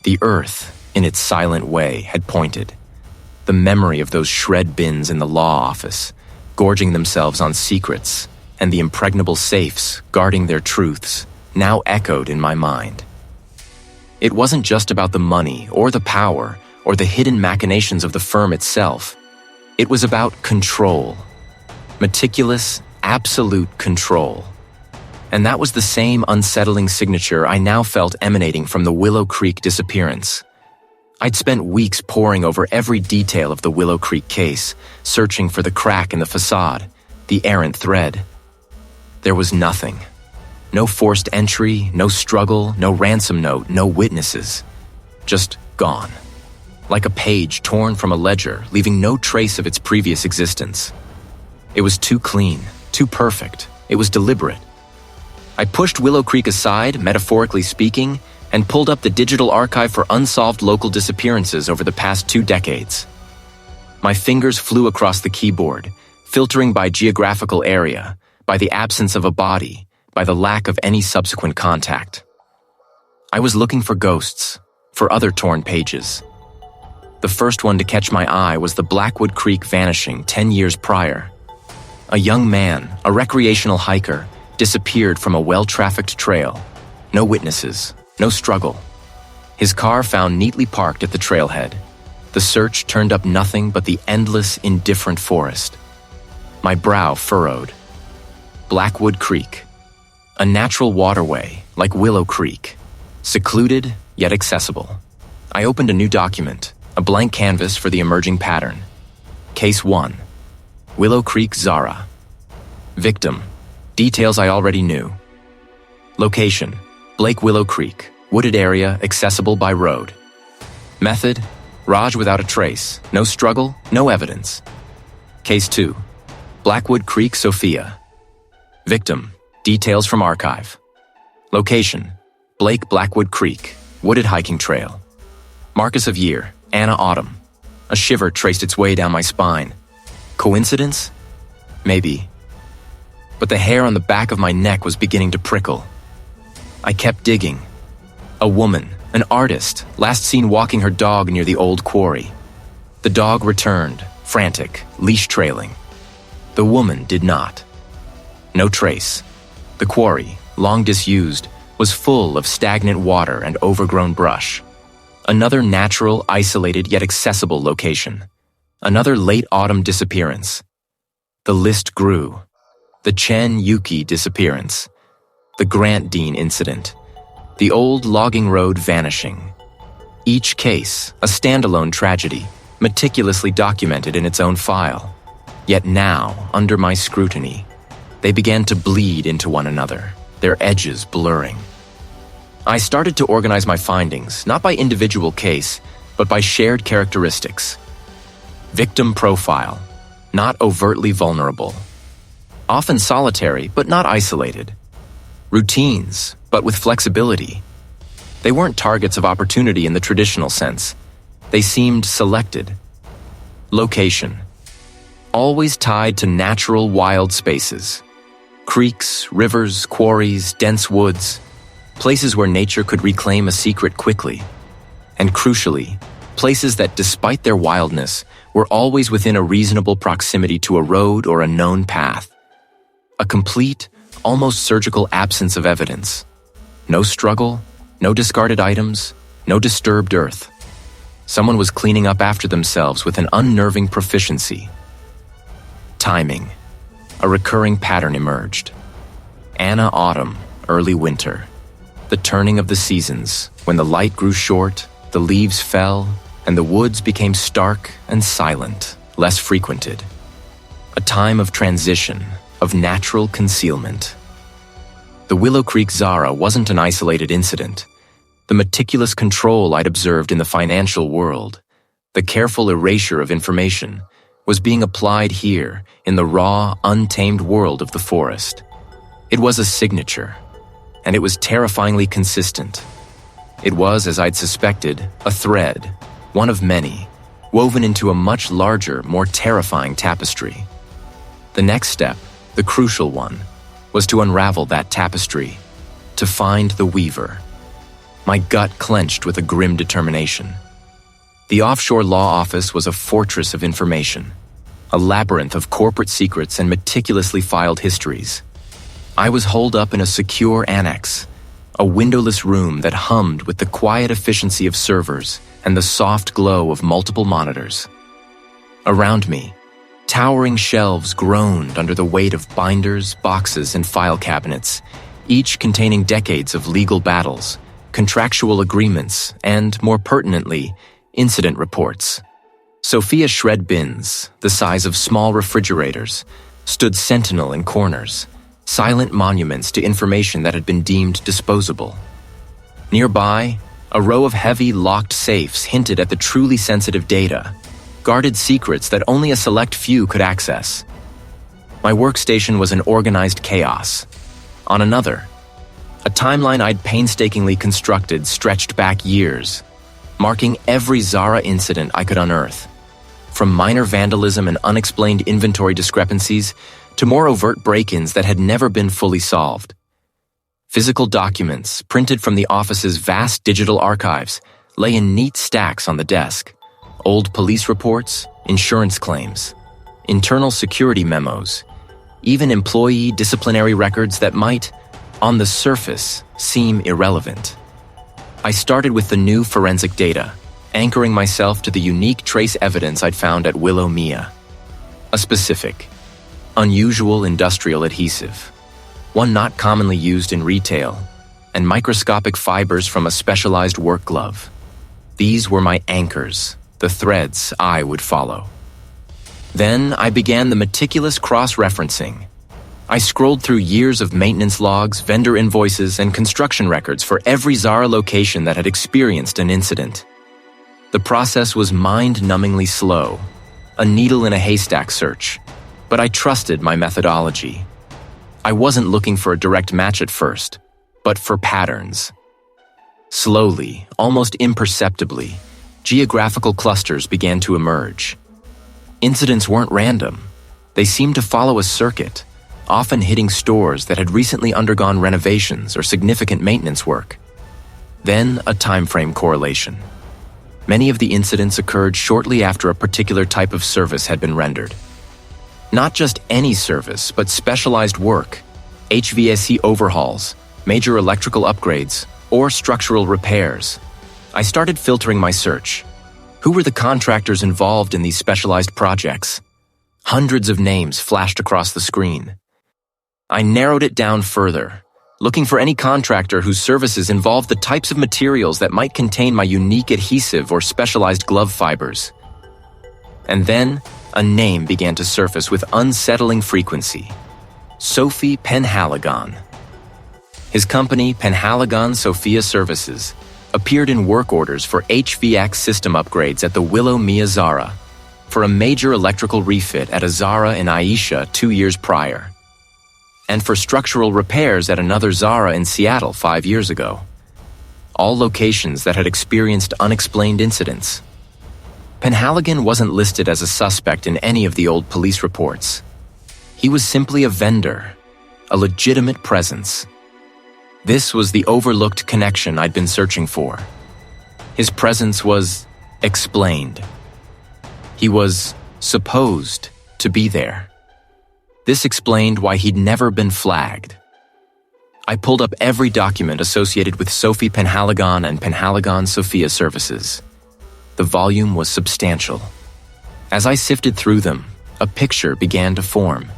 The earth, in its silent way, had pointed. The memory of those shred bins in the law office, gorging themselves on secrets, and the impregnable safes guarding their truths, now echoed in my mind. It wasn't just about the money or the power or the hidden machinations of the firm itself. It was about control. Meticulous, absolute control. And that was the same unsettling signature I now felt emanating from the Willow Creek disappearance. I'd spent weeks poring over every detail of the Willow Creek case, searching for the crack in the facade, the errant thread. There was nothing. No forced entry, no struggle, no ransom note, no witnesses. Just gone. Like a page torn from a ledger, leaving no trace of its previous existence. It was too clean, too perfect. It was deliberate. I pushed Willow Creek aside, metaphorically speaking, and pulled up the digital archive for unsolved local disappearances over the past 2 decades. My fingers flew across the keyboard, filtering by geographical area, by the absence of a body, by the lack of any subsequent contact. I was looking for ghosts, for other torn pages. The first one to catch my eye was the Blackwood Creek vanishing 10 years prior. A young man, a recreational hiker, disappeared from a well-trafficked trail. No witnesses, no struggle. His car found neatly parked at the trailhead. The search turned up nothing but the endless, indifferent forest. My brow furrowed. Blackwood Creek. A natural waterway, like Willow Creek. Secluded, yet accessible. I opened a new document, a blank canvas for the emerging pattern. Case 1. Willow Creek Zara. Victim. Details I already knew. Location. Blake Willow Creek. Wooded area, accessible by road. Method. Raj without a trace. No struggle, no evidence. Case 2. Blackwood Creek Sophia. Victim. Details from archive. Location. Blake Blackwood Creek. Wooded hiking trail. Marcus of year. Anna Autumn. A shiver traced its way down my spine. Coincidence? Maybe. But the hair on the back of my neck was beginning to prickle. I kept digging. A woman, an artist, last seen walking her dog near the old quarry. The dog returned, frantic, leash trailing. The woman did not. No trace. The quarry, long disused, was full of stagnant water and overgrown brush. Another natural, isolated yet accessible location. Another late autumn disappearance. The list grew. The Chen Yuki disappearance. The Grant Dean incident. The old logging road vanishing. Each case, a standalone tragedy, meticulously documented in its own file. Yet now, under my scrutiny, they began to bleed into one another, their edges blurring. I started to organize my findings, not by individual case, but by shared characteristics. Victim profile, not overtly vulnerable. Often solitary, but not isolated. Routines, but with flexibility. They weren't targets of opportunity in the traditional sense. They seemed selected. Location. Always tied to natural wild spaces. Creeks, rivers, quarries, dense woods. Places where nature could reclaim a secret quickly. And crucially, places that, despite their wildness, were always within a reasonable proximity to a road or a known path. A complete, almost surgical absence of evidence. No struggle, no discarded items, no disturbed earth. Someone was cleaning up after themselves with an unnerving proficiency. Timing. A recurring pattern emerged. Anna autumn, early winter. The turning of the seasons, when the light grew short, the leaves fell, and the woods became stark and silent, less frequented. A time of transition, of natural concealment. The Willow Creek Zara wasn't an isolated incident. The meticulous control I'd observed in the financial world, the careful erasure of information, was being applied here in the raw, untamed world of the forest. It was a signature, and it was terrifyingly consistent. It was, as I'd suspected, a thread, one of many, woven into a much larger, more terrifying tapestry. The next step, the crucial one, was to unravel that tapestry, to find the weaver. My gut clenched with a grim determination. The offshore law office was a fortress of information, a labyrinth of corporate secrets and meticulously filed histories. I was holed up in a secure annex, a windowless room that hummed with the quiet efficiency of servers and the soft glow of multiple monitors. Around me, towering shelves groaned under the weight of binders, boxes, and file cabinets, each containing decades of legal battles, contractual agreements, and, more pertinently, incident reports. Sophia shred bins, the size of small refrigerators, stood sentinel in corners, silent monuments to information that had been deemed disposable. Nearby, a row of heavy, locked safes hinted at the truly sensitive data, guarded secrets that only a select few could access. My workstation was an organized chaos. On another, a timeline I'd painstakingly constructed stretched back years, marking every Zara incident I could unearth, from minor vandalism and unexplained inventory discrepancies to more overt break-ins that had never been fully solved. Physical documents, printed from the office's vast digital archives, lay in neat stacks on the desk. Old police reports, insurance claims, internal security memos, even employee disciplinary records that might, on the surface, seem irrelevant. I started with the new forensic data, anchoring myself to the unique trace evidence I'd found at Willow Mia. A specific, unusual industrial adhesive, one not commonly used in retail, and microscopic fibers from a specialized work glove. These were my anchors, the threads I would follow. Then I began the meticulous cross-referencing. I scrolled through years of maintenance logs, vendor invoices, and construction records for every Zara location that had experienced an incident. The process was mind-numbingly slow, a needle in a haystack search, but I trusted my methodology. I wasn't looking for a direct match at first, but for patterns. Slowly, almost imperceptibly, geographical clusters began to emerge. Incidents weren't random. They seemed to follow a circuit, often hitting stores that had recently undergone renovations or significant maintenance work. Then a time frame correlation. Many of the incidents occurred shortly after a particular type of service had been rendered. Not just any service, but specialized work, HVAC overhauls, major electrical upgrades, or structural repairs. I started filtering my search. Who were the contractors involved in these specialized projects? Hundreds of names flashed across the screen. I narrowed it down further, looking for any contractor whose services involved the types of materials that might contain my unique adhesive or specialized glove fibers. And then, a name began to surface with unsettling frequency. Sophie Penhaligon. His company, Penhaligon Sophia Services, appeared in work orders for HVAC system upgrades at the Willow Mia Zara, for a major electrical refit at a Zara in Aisha 2 years prior, and for structural repairs at another Zara in Seattle 5 years ago. All locations that had experienced unexplained incidents. Penhaligon wasn't listed as a suspect in any of the old police reports. He was simply a vendor, a legitimate presence. This was the overlooked connection I'd been searching for. His presence was explained. He was supposed to be there. This explained why he'd never been flagged. I pulled up every document associated with Sophie Penhaligon and Penhaligon Sophia Services. The volume was substantial. As I sifted through them, a picture began to form.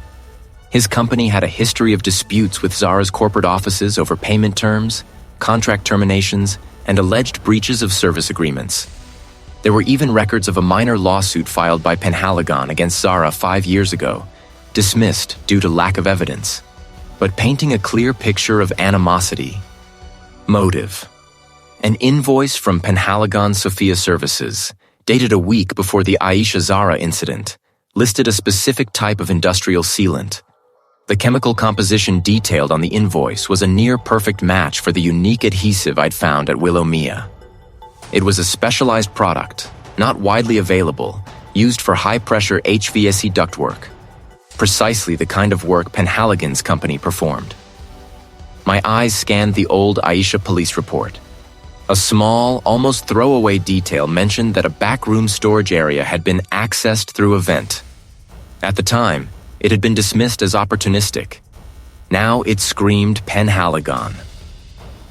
His company had a history of disputes with Zara's corporate offices over payment terms, contract terminations, and alleged breaches of service agreements. There were even records of a minor lawsuit filed by Penhaligon against Zara 5 years ago, dismissed due to lack of evidence, but painting a clear picture of animosity. Motive. An invoice from Penhaligon Sophia Services, dated a week before the Aisha Zara incident, listed a specific type of industrial sealant. The chemical composition detailed on the invoice was a near-perfect match for the unique adhesive I'd found at Willow Mia. It was a specialized product, not widely available, used for high-pressure HVAC ductwork. Precisely the kind of work Penhaligon's company performed. My eyes scanned the old Aisha police report. A small, almost throwaway detail mentioned that a backroom storage area had been accessed through a vent. At the time, it had been dismissed as opportunistic. Now it screamed Penhaligon.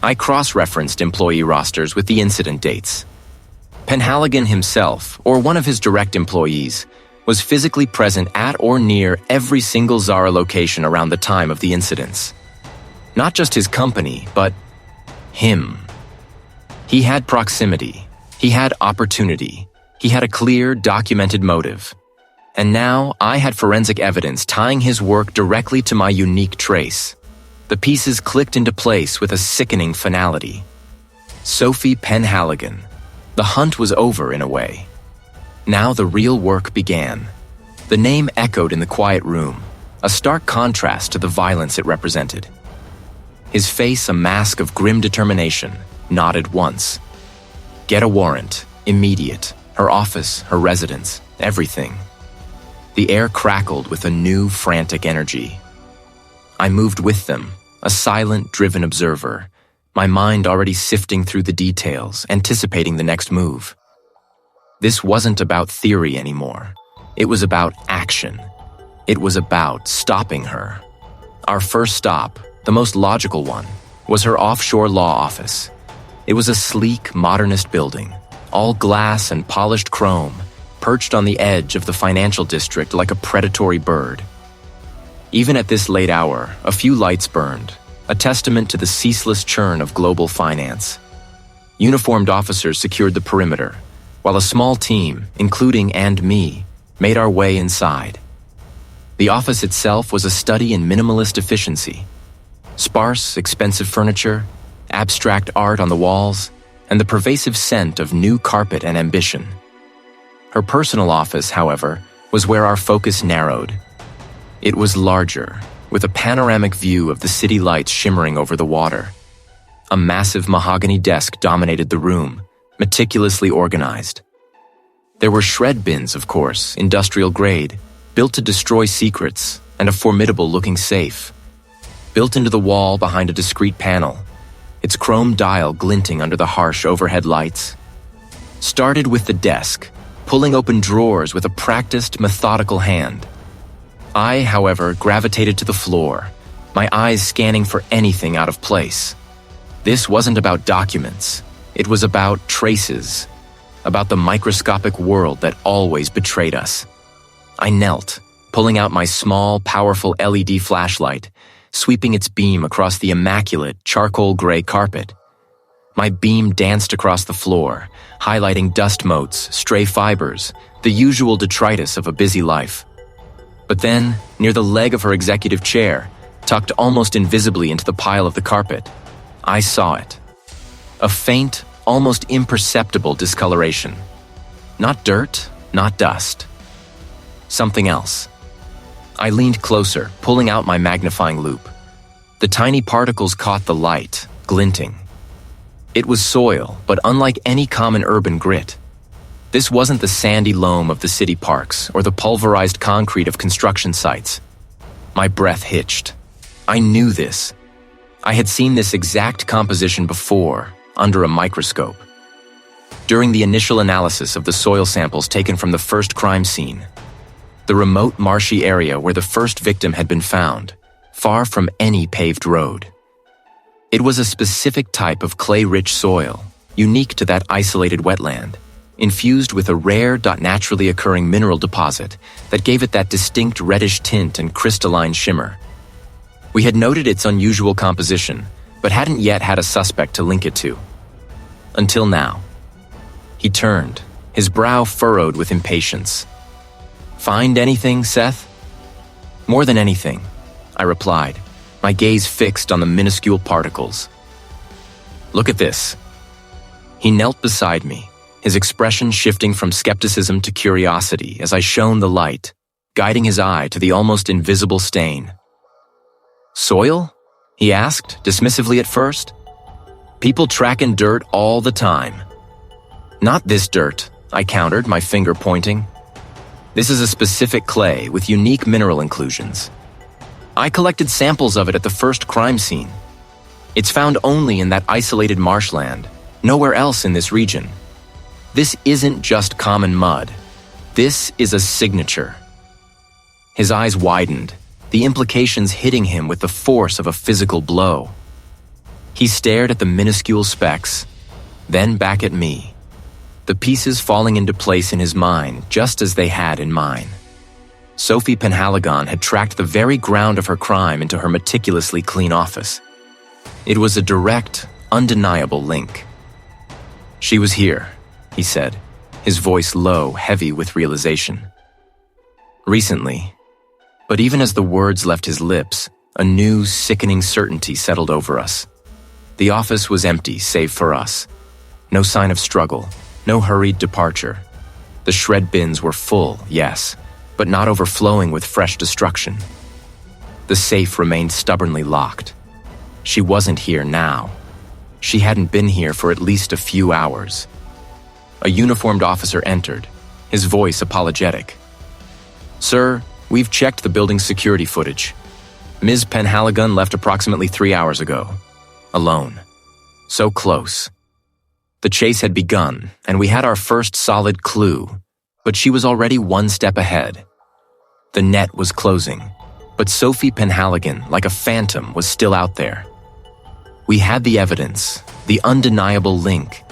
I cross-referenced employee rosters with the incident dates. Penhaligon himself, or one of his direct employees, was physically present at or near every single Zara location around the time of the incidents. Not just his company, but him. He had proximity. He had opportunity. He had a clear, documented motive. And now I had forensic evidence tying his work directly to my unique trace. The pieces clicked into place with a sickening finality. Sophie Penhaligon. The hunt was over in a way. Now the real work began. The name echoed in the quiet room, a stark contrast to the violence it represented. His face a mask of grim determination, nodded once. Get a warrant, immediate. Her office, her residence, everything. The air crackled with a new, frantic energy. I moved with them, a silent, driven observer, my mind already sifting through the details, anticipating the next move. This wasn't about theory anymore. It was about action. It was about stopping her. Our first stop, the most logical one, was her offshore law office. It was a sleek, modernist building, all glass and polished chrome, perched on the edge of the financial district like a predatory bird. Even at this late hour, a few lights burned, a testament to the ceaseless churn of global finance. Uniformed officers secured the perimeter, while a small team, including and me, made our way inside. The office itself was a study in minimalist efficiency. Sparse, expensive furniture, abstract art on the walls, and the pervasive scent of new carpet and ambition. Her personal office, however, was where our focus narrowed. It was larger, with a panoramic view of the city lights shimmering over the water. A massive mahogany desk dominated the room, meticulously organized. There were shred bins, of course, industrial grade, built to destroy secrets, and a formidable-looking safe. Built into the wall behind a discreet panel, its chrome dial glinting under the harsh overhead lights. Started with the desk, pulling open drawers with a practiced, methodical hand. I, however, gravitated to the floor, my eyes scanning for anything out of place. This wasn't about documents. It was about traces, about the microscopic world that always betrayed us. I knelt, pulling out my small, powerful LED flashlight, sweeping its beam across the immaculate, charcoal-gray carpet. My beam danced across the floor, highlighting dust motes, stray fibers, the usual detritus of a busy life. But then, near the leg of her executive chair, tucked almost invisibly into the pile of the carpet, I saw it. A faint, almost imperceptible discoloration. Not dirt, not dust. Something else. I leaned closer, pulling out my magnifying loupe. The tiny particles caught the light, glinting. It was soil, but unlike any common urban grit. This wasn't the sandy loam of the city parks or the pulverized concrete of construction sites. My breath hitched. I knew this. I had seen this exact composition before, under a microscope. During the initial analysis of the soil samples taken from the first crime scene, the remote marshy area where the first victim had been found, far from any paved road. It was a specific type of clay-rich soil, unique to that isolated wetland, infused with a rare, naturally occurring mineral deposit that gave it that distinct reddish tint and crystalline shimmer. We had noted its unusual composition, but hadn't yet had a suspect to link it to. Until now. He turned, his brow furrowed with impatience. "Find anything, Seth?" "More than anything," I replied, my gaze fixed on the minuscule particles. "Look at this." He knelt beside me, his expression shifting from skepticism to curiosity as I shone the light, guiding his eye to the almost invisible stain. "Soil?" he asked, dismissively at first. "People tracking dirt all the time." "Not this dirt," I countered, my finger pointing. "This is a specific clay with unique mineral inclusions. I collected samples of it at the first crime scene. It's found only in that isolated marshland, nowhere else in this region. This isn't just common mud. This is a signature." His eyes widened, the implications hitting him with the force of a physical blow. He stared at the minuscule specks, then back at me, the pieces falling into place in his mind just as they had in mine. Sophie Penhaligon had tracked the very ground of her crime into her meticulously clean office. It was a direct, undeniable link. "She was here," he said, his voice low, heavy with realization. "Recently." But even as the words left his lips, a new, sickening certainty settled over us. The office was empty save for us. No sign of struggle, no hurried departure. The shred bins were full, yes, but not overflowing with fresh destruction. The safe remained stubbornly locked. She wasn't here now. She hadn't been here for at least a few hours. A uniformed officer entered, his voice apologetic. "Sir, we've checked the building's security footage. Ms. Penhaligon left approximately 3 hours ago. Alone. So close. The chase had begun, and we had our first solid clue, but she was already one step ahead. The net was closing, but Sophie Penhaligon, like a phantom, was still out there. We had the evidence, the undeniable link,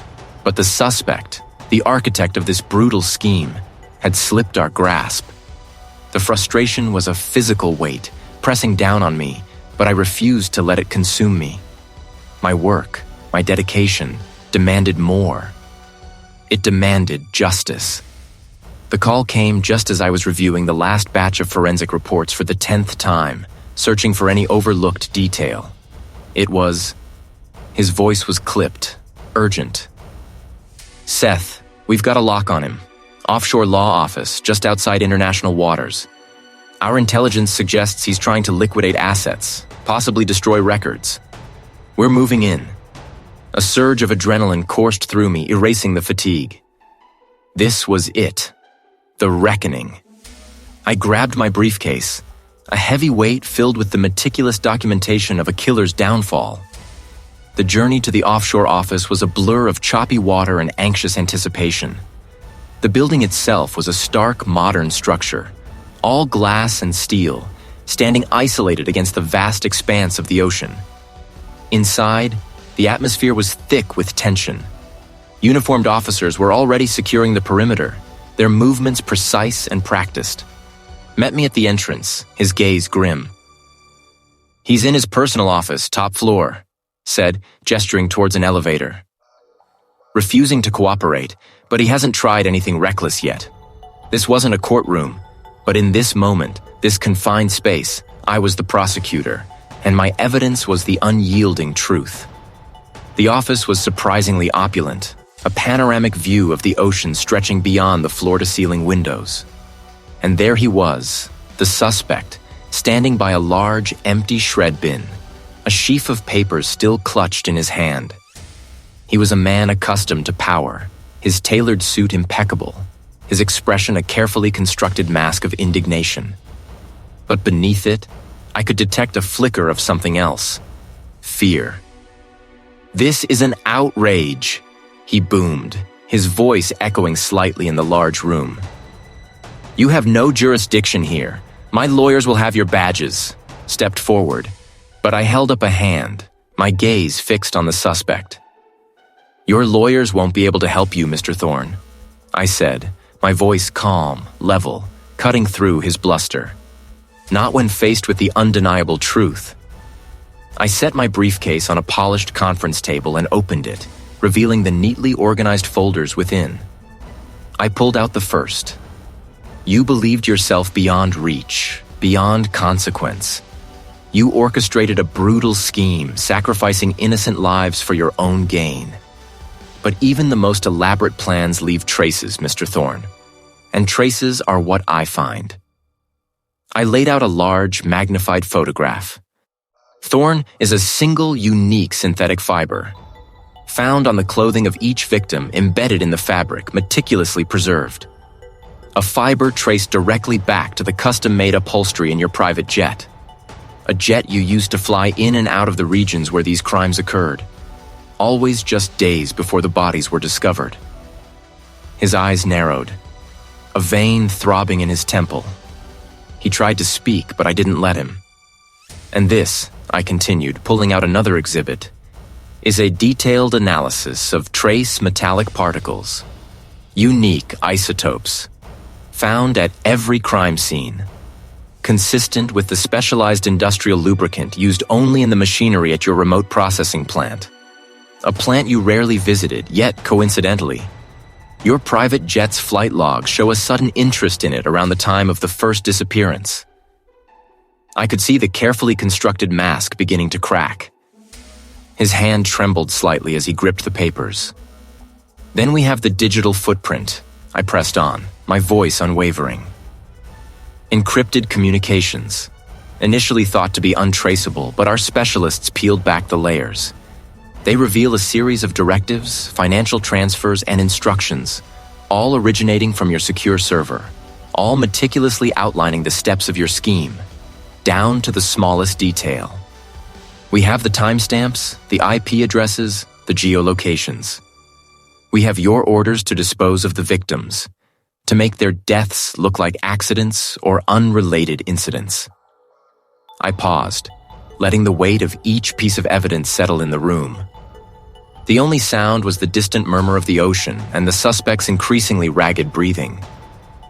but the suspect, the architect of this brutal scheme, had slipped our grasp. The frustration was a physical weight, pressing down on me, but I refused to let it consume me. My work, my dedication, demanded more. It demanded justice. The call came just as I was reviewing the last batch of forensic reports for the 10th time, searching for any overlooked detail. It was... His voice was clipped, urgent. "Seth, we've got a lock on him. Offshore law office, just outside international waters. Our intelligence suggests he's trying to liquidate assets, possibly destroy records. We're moving in." A surge of adrenaline coursed through me, erasing the fatigue. This was it. The reckoning. I grabbed my briefcase, a heavy weight filled with the meticulous documentation of a killer's downfall. The journey to the offshore office was a blur of choppy water and anxious anticipation. The building itself was a stark, modern structure, all glass and steel, standing isolated against the vast expanse of the ocean. Inside, the atmosphere was thick with tension. Uniformed officers were already securing the perimeter, their movements precise and practiced. Met me at the entrance, his gaze grim. "He's in his personal office, top floor," said, gesturing towards an elevator. Refusing to cooperate, but he hasn't tried anything reckless yet. This wasn't a courtroom, but in this moment, this confined space, I was the prosecutor, and my evidence was the unyielding truth. The office was surprisingly opulent, a panoramic view of the ocean stretching beyond the floor-to-ceiling windows. And there he was, the suspect, standing by a large, empty shred bin, a sheaf of papers still clutched in his hand. He was a man accustomed to power, his tailored suit impeccable, his expression a carefully constructed mask of indignation. But beneath it, I could detect a flicker of something else: fear. "This is an outrage," he boomed, his voice echoing slightly in the large room. "You have no jurisdiction here. My lawyers will have your badges." Stepped forward, but I held up a hand, my gaze fixed on the suspect. "Your lawyers won't be able to help you, Mr. Thorne," I said, my voice calm, level, cutting through his bluster. Not when faced with the undeniable truth. I set my briefcase on a polished conference table and opened it, revealing the neatly organized folders within. I pulled out the first. "You believed yourself beyond reach, beyond consequence. You orchestrated a brutal scheme, sacrificing innocent lives for your own gain. But even the most elaborate plans leave traces, Mr. Thorne. And traces are what I find." I laid out a large, magnified photograph. Thorne is a single, unique synthetic fiber, found on the clothing of each victim, embedded in the fabric, meticulously preserved. A fiber traced directly back to the custom-made upholstery in your private jet. A jet you used to fly in and out of the regions where these crimes occurred, always just days before the bodies were discovered. His eyes narrowed, a vein throbbing in his temple. He tried to speak, but I didn't let him. "And this," I continued, pulling out another exhibit, "is a detailed analysis of trace metallic particles, unique isotopes, found at every crime scene, consistent with the specialized industrial lubricant used only in the machinery at your remote processing plant. A plant you rarely visited, yet coincidentally, your private jet's flight logs show a sudden interest in it around the time of the first disappearance." I could see the carefully constructed mask beginning to crack. His hand trembled slightly as he gripped the papers. "Then we have the digital footprint," I pressed on, my voice unwavering. "Encrypted communications, initially thought to be untraceable, but our specialists peeled back the layers. They reveal a series of directives, financial transfers, and instructions, all originating from your secure server, all meticulously outlining the steps of your scheme, down to the smallest detail. We have the timestamps, the IP addresses, the geolocations. We have your orders to dispose of the victims, to make their deaths look like accidents or unrelated incidents." I paused, letting the weight of each piece of evidence settle in the room. The only sound was the distant murmur of the ocean and the suspect's increasingly ragged breathing.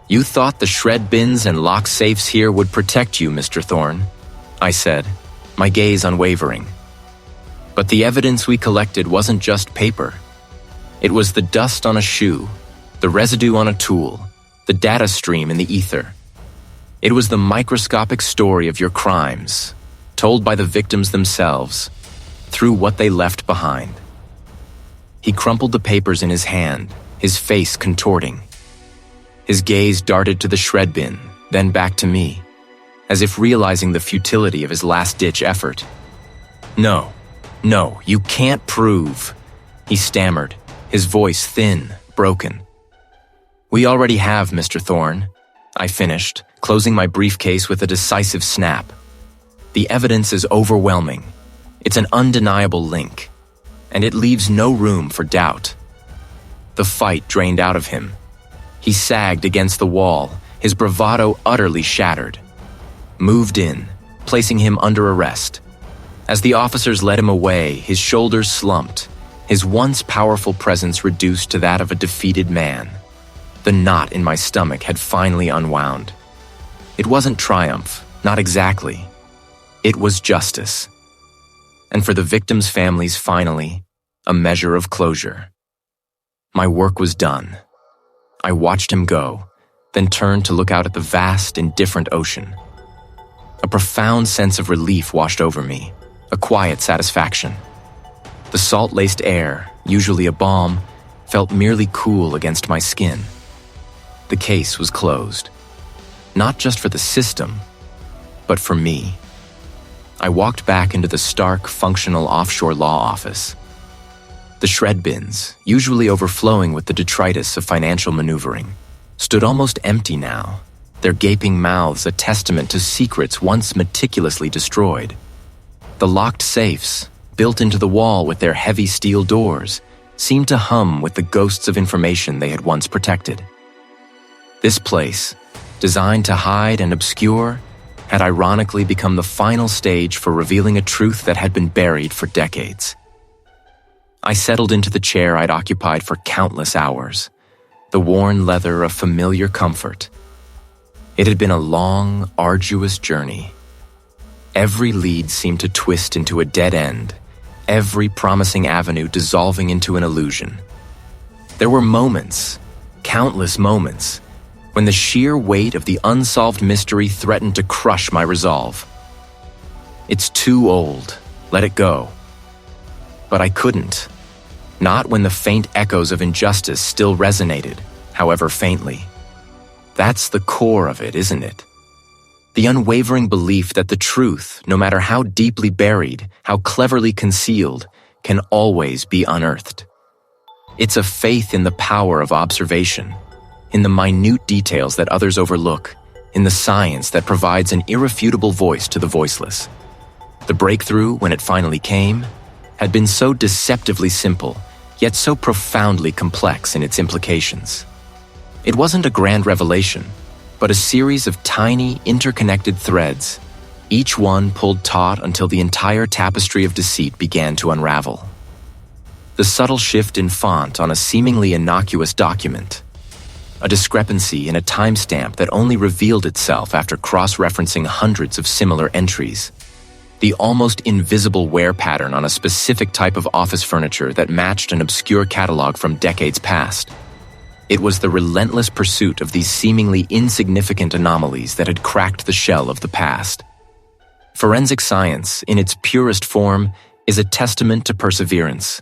"You thought the shred bins and lock safes here would protect you, Mr. Thorne," I said, my gaze unwavering. "But the evidence we collected wasn't just paper. It was the dust on a shoe, the residue on a tool, the data stream in the ether. It was the microscopic story of your crimes, told by the victims themselves, through what they left behind." He crumpled the papers in his hand, his face contorting. His gaze darted to the shred bin, then back to me, as if realizing the futility of his last-ditch effort. No, you can't prove," he stammered, his voice thin, broken. "We already have, Mr. Thorne," I finished, closing my briefcase with a decisive snap. "The evidence is overwhelming. It's an undeniable link. and it leaves no room for doubt. The fight drained out of him. He sagged against the wall, his bravado utterly shattered. Moved in, placing him under arrest. As the officers led him away, his shoulders slumped, his once powerful presence reduced to that of a defeated man. The knot in my stomach had finally unwound. It wasn't triumph, not exactly. It was justice. And for the victims' families, finally, a measure of closure. My work was done. I watched him go, then turned to look out at the vast, indifferent ocean. A profound sense of relief washed over me, a quiet satisfaction. The salt-laced air, usually a balm, felt merely cool against my skin. The case was closed. Not just for the system, but for me. I walked back into the stark, functional offshore law office. The shred bins, usually overflowing with the detritus of financial maneuvering, stood almost empty now, their gaping mouths a testament to secrets once meticulously destroyed. The locked safes, built into the wall with their heavy steel doors, seemed to hum with the ghosts of information they had once protected. This place, designed to hide and obscure, had ironically become the final stage for revealing a truth that had been buried for decades. I settled into the chair I'd occupied for countless hours, the worn leather of familiar comfort. It had been a long, arduous journey. Every lead seemed to twist into a dead end, every promising avenue dissolving into an illusion. There were moments, countless moments, when the sheer weight of the unsolved mystery threatened to crush my resolve. It's too old, let it go. But I couldn't. Not when the faint echoes of injustice still resonated, however faintly. That's the core of it, isn't it? The unwavering belief that the truth, no matter how deeply buried, how cleverly concealed, can always be unearthed. It's a faith in the power of observation, in the minute details that others overlook, in the science that provides an irrefutable voice to the voiceless. The breakthrough, when it finally came, had been so deceptively simple, yet so profoundly complex in its implications. It wasn't a grand revelation, but a series of tiny, interconnected threads, each one pulled taut until the entire tapestry of deceit began to unravel. The subtle shift in font on a seemingly innocuous document, a discrepancy in a timestamp that only revealed itself after cross-referencing hundreds of similar entries, the almost invisible wear pattern on a specific type of office furniture that matched an obscure catalog from decades past. It was the relentless pursuit of these seemingly insignificant anomalies that had cracked the shell of the past. Forensic science, in its purest form, is a testament to perseverance.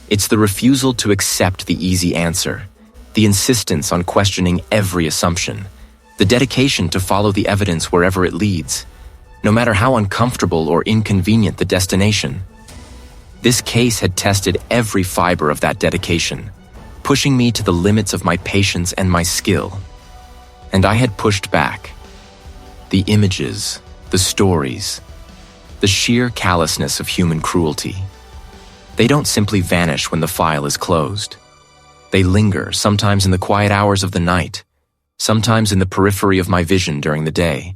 It's the refusal to accept the easy answer, the insistence on questioning every assumption, the dedication to follow the evidence wherever it leads, no matter how uncomfortable or inconvenient the destination. This case had tested every fiber of that dedication, pushing me to the limits of my patience and my skill. And I had pushed back. The images, the stories, the sheer callousness of human cruelty. They don't simply vanish when the file is closed. They linger, sometimes in the quiet hours of the night, sometimes in the periphery of my vision during the day.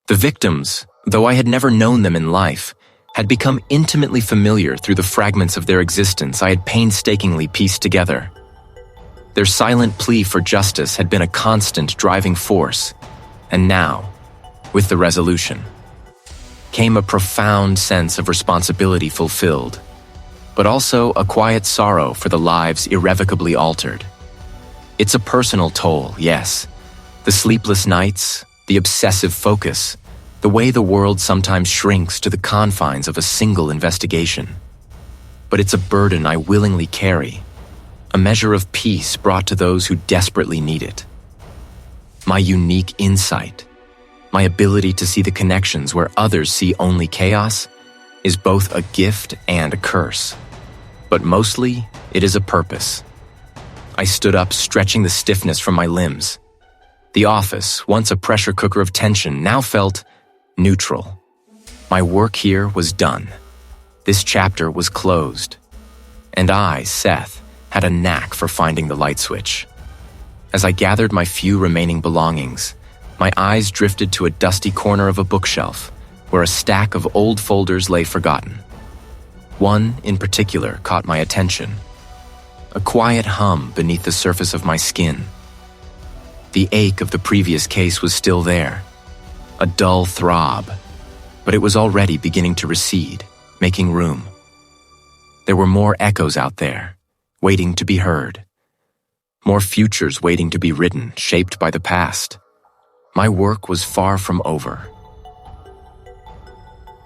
The victims, though I had never known them in life, had become intimately familiar through the fragments of their existence I had painstakingly pieced together. Their silent plea for justice had been a constant driving force, and now, with the resolution, came a profound sense of responsibility fulfilled, but also a quiet sorrow for the lives irrevocably altered. It's a personal toll, yes. The sleepless nights, the obsessive focus, the way the world sometimes shrinks to the confines of a single investigation. But it's a burden I willingly carry, a measure of peace brought to those who desperately need it. My unique insight, my ability to see the connections where others see only chaos, is both a gift and a curse. But mostly, it is a purpose. I stood up, stretching the stiffness from my limbs. The office, once a pressure cooker of tension, now felt neutral. My work here was done. This chapter was closed. And I, Seth, had a knack for finding the light switch. As I gathered my few remaining belongings, my eyes drifted to a dusty corner of a bookshelf where a stack of old folders lay forgotten. One, in particular, caught my attention. A quiet hum beneath the surface of my skin. The ache of the previous case was still there, a dull throb, but it was already beginning to recede, making room. There were more echoes out there, waiting to be heard. More futures waiting to be written, shaped by the past. My work was far from over.